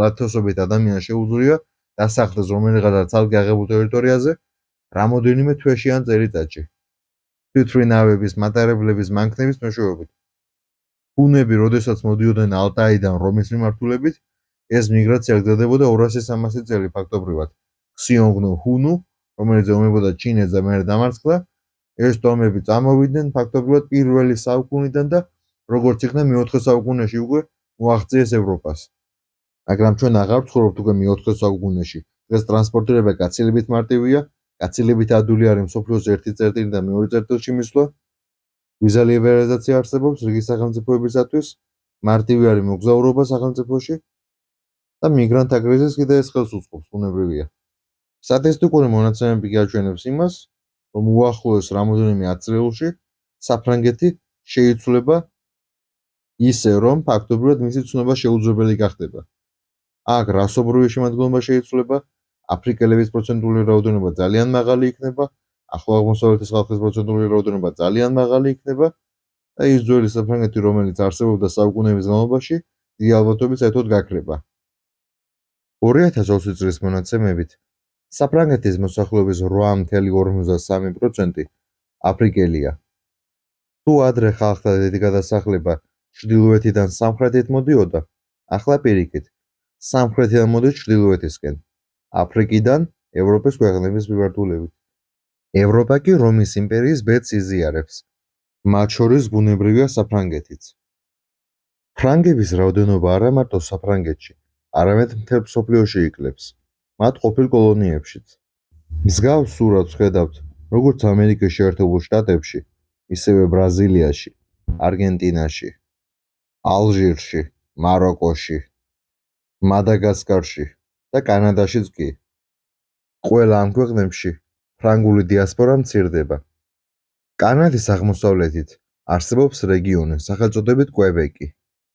ათასობით ადამიანს შეუძლია დასახლდეს რომელიღაცა ცალკე აღებულ ტერიტორიაზე რამოდენიმე თვეში ან წელიწადში. თვითმფრინავების, მატარებლების, მანქანების მეშვეობით. ჰუნები, როდესაც მოდიოდნენ ალტაიდან რომის მიმართულებით, ეს მიგრაცია გრძელდებოდა 200-300 წელი ფაქტობრივად. ქსიონგნუ ჰუნუ, რომელიც ომებოდა ჩინეთს და მერე დამარცხდა, ეს ტომები წამოვიდნენ ფაქტობრივად პირველი საუკუნიდან და როგორც იქნა მე-4 საუკუნეში უკვე მოაღწიეს ევროპას. მაგრამ ჩვენ აღარ ვცხოვრობთ უკვე მე-4 საუკუნეში. დღეს ტრანსპორტირება გაცილებით მარტივია, გაცილებით ადვილი არის მსოფლიოს ერთი წერტილიდან მეორე წერტილში მისვლა. ვიზა ლიბერალიზაცია არსებობს რიგი სახელმწიფოებისათვის, მარტივი არის მოგზაურობა სახელმწიფოში და მიგრანტთა კრიზისს კიდე ეს ხელს უწყობს, ბუნებრივია. სტატისტიკური მონაცემები გააჩვენებს იმას, რომ უახლოეს რამოდენიმე ათწლეულში საფრანგეთი შეიცვლება ისე, რომ ფაქტობრივად მისი ცნობა შეუძლებელი გახდება. აქ რასობრივი შემადგენლობა შეიცვლება, აფრიკელების პროცენტული რაოდენობა ძალიან მაღალი იქნება, ახლო აღმოსავლეთის ხალხის პროცენტული რაოდენობა ძალიან მაღალი იქნება და ის ძველი საფრანგეთი, რომელიც არსებობდა საუკუნეების განმავლობაში, დიდი ალბათობით საერთოდ გაქრება. 2020 წლის მონაცემებით საფრანგეთის მოსახლეობის 8.53% აფრიკელია. თუ ადრე ხალხთა დიდი გადასახლება ჩრდილოეთიდან სამხრეთით მოდიოდა, ახლა პირიქით, სამხრეთიდან მოდის ჩრდილოეთისკენ, აფრიკიდან ევროპის ქვეყნების მიმართულებით. ევროპა კი რომის იმპერიის ბედს იზიარებს, მათ შორის ბუნებრივია საფრანგეთიც. ფრანგების რაოდენობა არა მარტო საფრანგეთში, არამედ მთელ მსოფლიოში იკლებს, მათ ყოფილ კოლონიებშიც. მსგავს სურათს ხედავთ როგორც ამერიკის შეერთებულ შტატებში, ისევე ბრაზილიაში, არგენტინაში, ალჟირში, მაროკოში, მადაგასკარში და კანადაშიც კი. ყველა ამ ქვეყნებში ფრანგული დიასპორა მცირდება. კანადის აღმოსავლეთით არსებობს რეგიონი სახელწოდებით კვებეკი,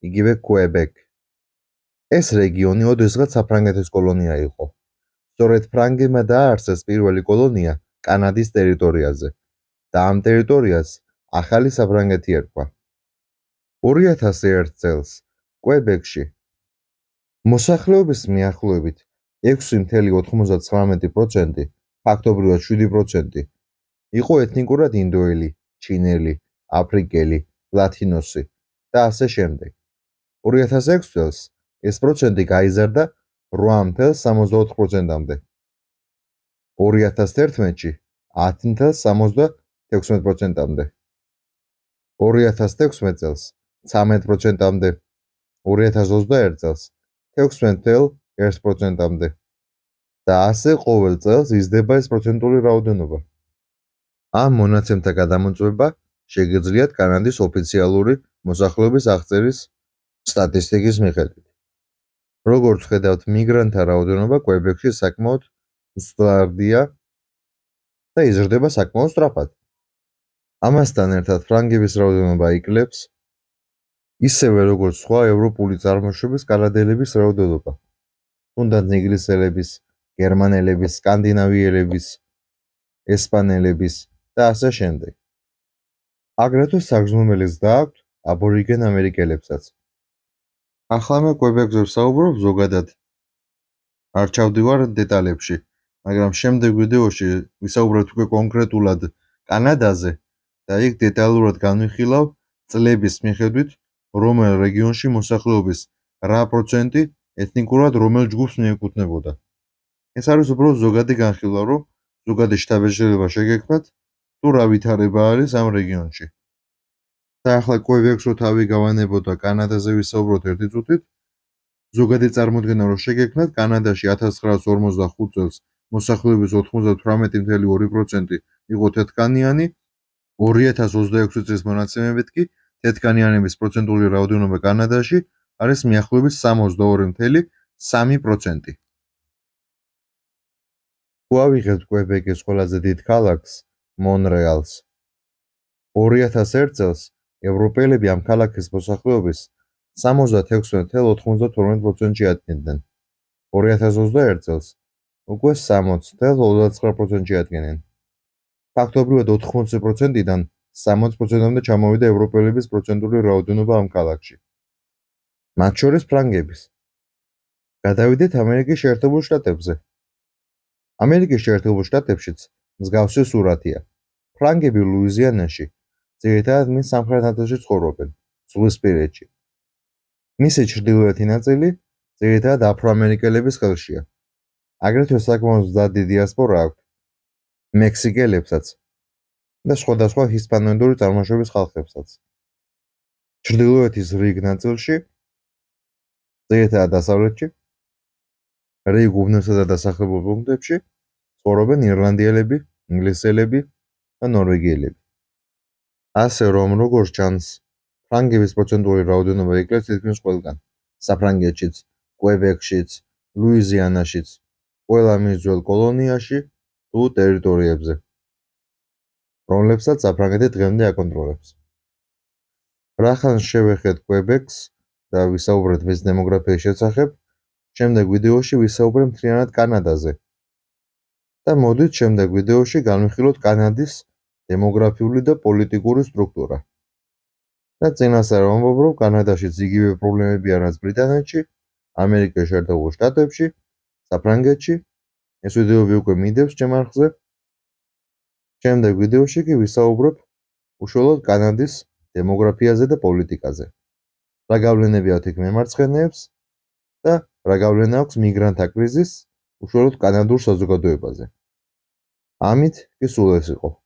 იგივე კვებეკ. ეს რეგიონი ოდესღაც საფრანგეთის კოლონია იყო. სწორედ ფრანგებმა დააარსეს პირველი კოლონია კანადის ტერიტორიაზე და ამ ტერიტორიას ახალი საფრანგეთი ერქვა. 2001 წელს კვებეკში მოსახლეობის მიახლოებით 6.99%, ფაქტობრივად 7% იყო ეთნიკურად ინდოელი, ჩინელი, აფრიკელი, ლათინოსი და ასე შემდეგ. 2006 წელს ეს პროცენტი გაიზარდა 8.64%-მდე. 2011-ში 10.76%-მდე. 2016 წელს 13%-მდე. 2021 წელს 16.1%-მდე. და ასე ყოველ წელს იზრდება ეს პროცენტული რაოდენობა. ამ მონაცემთა გადამოწმება შეგიძლიათ კანადის ოფიციალური მოსახლეობის აღწერის სტატისტიკის მიხედვით. როგორც ხედავთ, მიგრანტთა რაოდენობა კვებეკში საკმაოდ მძლავრია და იზრდება საკმაოდ სწრაფად. ამასთან ერთად ფრანგების რაოდენობა იკლებს, ისევე როგორც სხვა ევროპული წარმოშობის კანადელების რაოდენობა, თუნდაც ინგლისელების, გერმანელების, სკანდინავიელების, ესპანელების და ასე შემდეგ. აგრეთვე საგრძნობელიც დააქვთ აბორიგენ ამერიკელებსაც. ახლა მე კვებეკზე ვსაუბრობ ზოგადად. არ ჩავდივარ დეტალებში, მაგრამ შემდეგ ვიდეოში ვისაუბრებთ უკვე კონკრეტულად კანადაზე და იქ დეტალურად განვიხილავ წლების მიხედვით, რომელ რეგიონში მოსახლეობის რა პროცენტი ეთნიკურად რომელ ჯგუფს მიეკუთვნებოდა. ეს არის უბრალოდ ზოგადი განხილვა, რომ ზოგადი შთაბეჭდილება შეგექმნათ, თუ რა ვითარება არის ამ რეგიონში. და ახლა კვებეკს რო თავი გავანებოთ და კანადაზე ვისაუბროთ ერთი წუთით, ზოგადი წარმოდგენა რო შეგექმნათ, კანადაში 1945 წელს მოსახლეობის 98.2% იყო თეთრკანიანი, 2026 წლის მონაცემებით კი თეთრკანიანების პროცენტული რაოდენობა კანადაში არის მიახლოებით 62.3%. თუ ავიღებთ კვებეკის ყველაზე დიდ ქალაქს, მონრეალს, 2001 წელს ევროპელები ამ ქალაქის მოსახლეობის 76.92%-ში ადგენდნენ. 2021 წელს უკვე 60,29%-ში ადგენენ. ფაქტობრივად 80%-დან 60%-მდე ჩამოვიდა ევროპელების პროცენტული რაოდენობა ამ ქალაქში. მათ შორის ფრანგების. გადავიდეთ ამერიკის შეერთებულ შტატებზე. ამერიკის შეერთებულ შტატებშიც მსგავსი სურათია. ფრანგები ლუიზიანაში ძირითადად მის სამხრეთ ნაწილში ცხოვრობენ, ზღვისპირეთში. მისი ჩრდილოეთი ნაწილი ძირითადად აფრო-ამერიკელების ხელშია. აგრეთვე საკმაოდ მზარდი დიასპორა აქვთ მექსიკელებსაც და სხვადასხვა ჰისპანოიდური წარმოშობის ხალხებსაც. ჩრდილოეთის რიგ ნაწილში, ძირითადად დასავლეთში, რიგ უბნებსა და დასახლებულ პუნქტებში ცხოვრობენ ირლანდიელები, ინგლისელები და ნორვეგიელები. ასე რომ, როგორც ჩანს, ფრანგების პროცენტული რაოდენობა იკლებს თითქმის ყველგან, საფრანგეთშიც, კვებეკშიც, ლუიზიანაშიც, ყველა მის ძველ კოლონიაში თუ ტერიტორიებზე, რომლებსაც საფრანგეთი დღემდე აკონტროლებს. რახან შევეხეთ კვებეკს და ვისაუბრეთ მის დემოგრაფიის შესახებ, შემდეგ ვიდეოში ვისაუბრებ მთლიანად კანადაზე. და მოდით შემდეგ ვიდეოში განვიხილოთ კანადის დემოგრაფიული და პოლიტიკური სტრუქტურა. და წინასწარ ვამბობ, რომ კანადაშიც იგივე პრობლემებია, რაც ბრიტანეთში, ამერიკის შეერთებულ შტატებში, საფრანგეთში. ეს ვიდეოები უკვე მიდევს ჩემ არხზე. შემდეგ ვიდეოში კი ვისაუბრებ უშუალოდ კანადის დემოგრაფიაზე და პოლიტიკაზე. რა გავლენები აქვს იქ მემარცხენეებს და რა გავლენა აქვს მიგრანტთა კრიზისს უშუალოდ კანადურ საზოგადოებაზე. ამით კი სულ ეს იყო.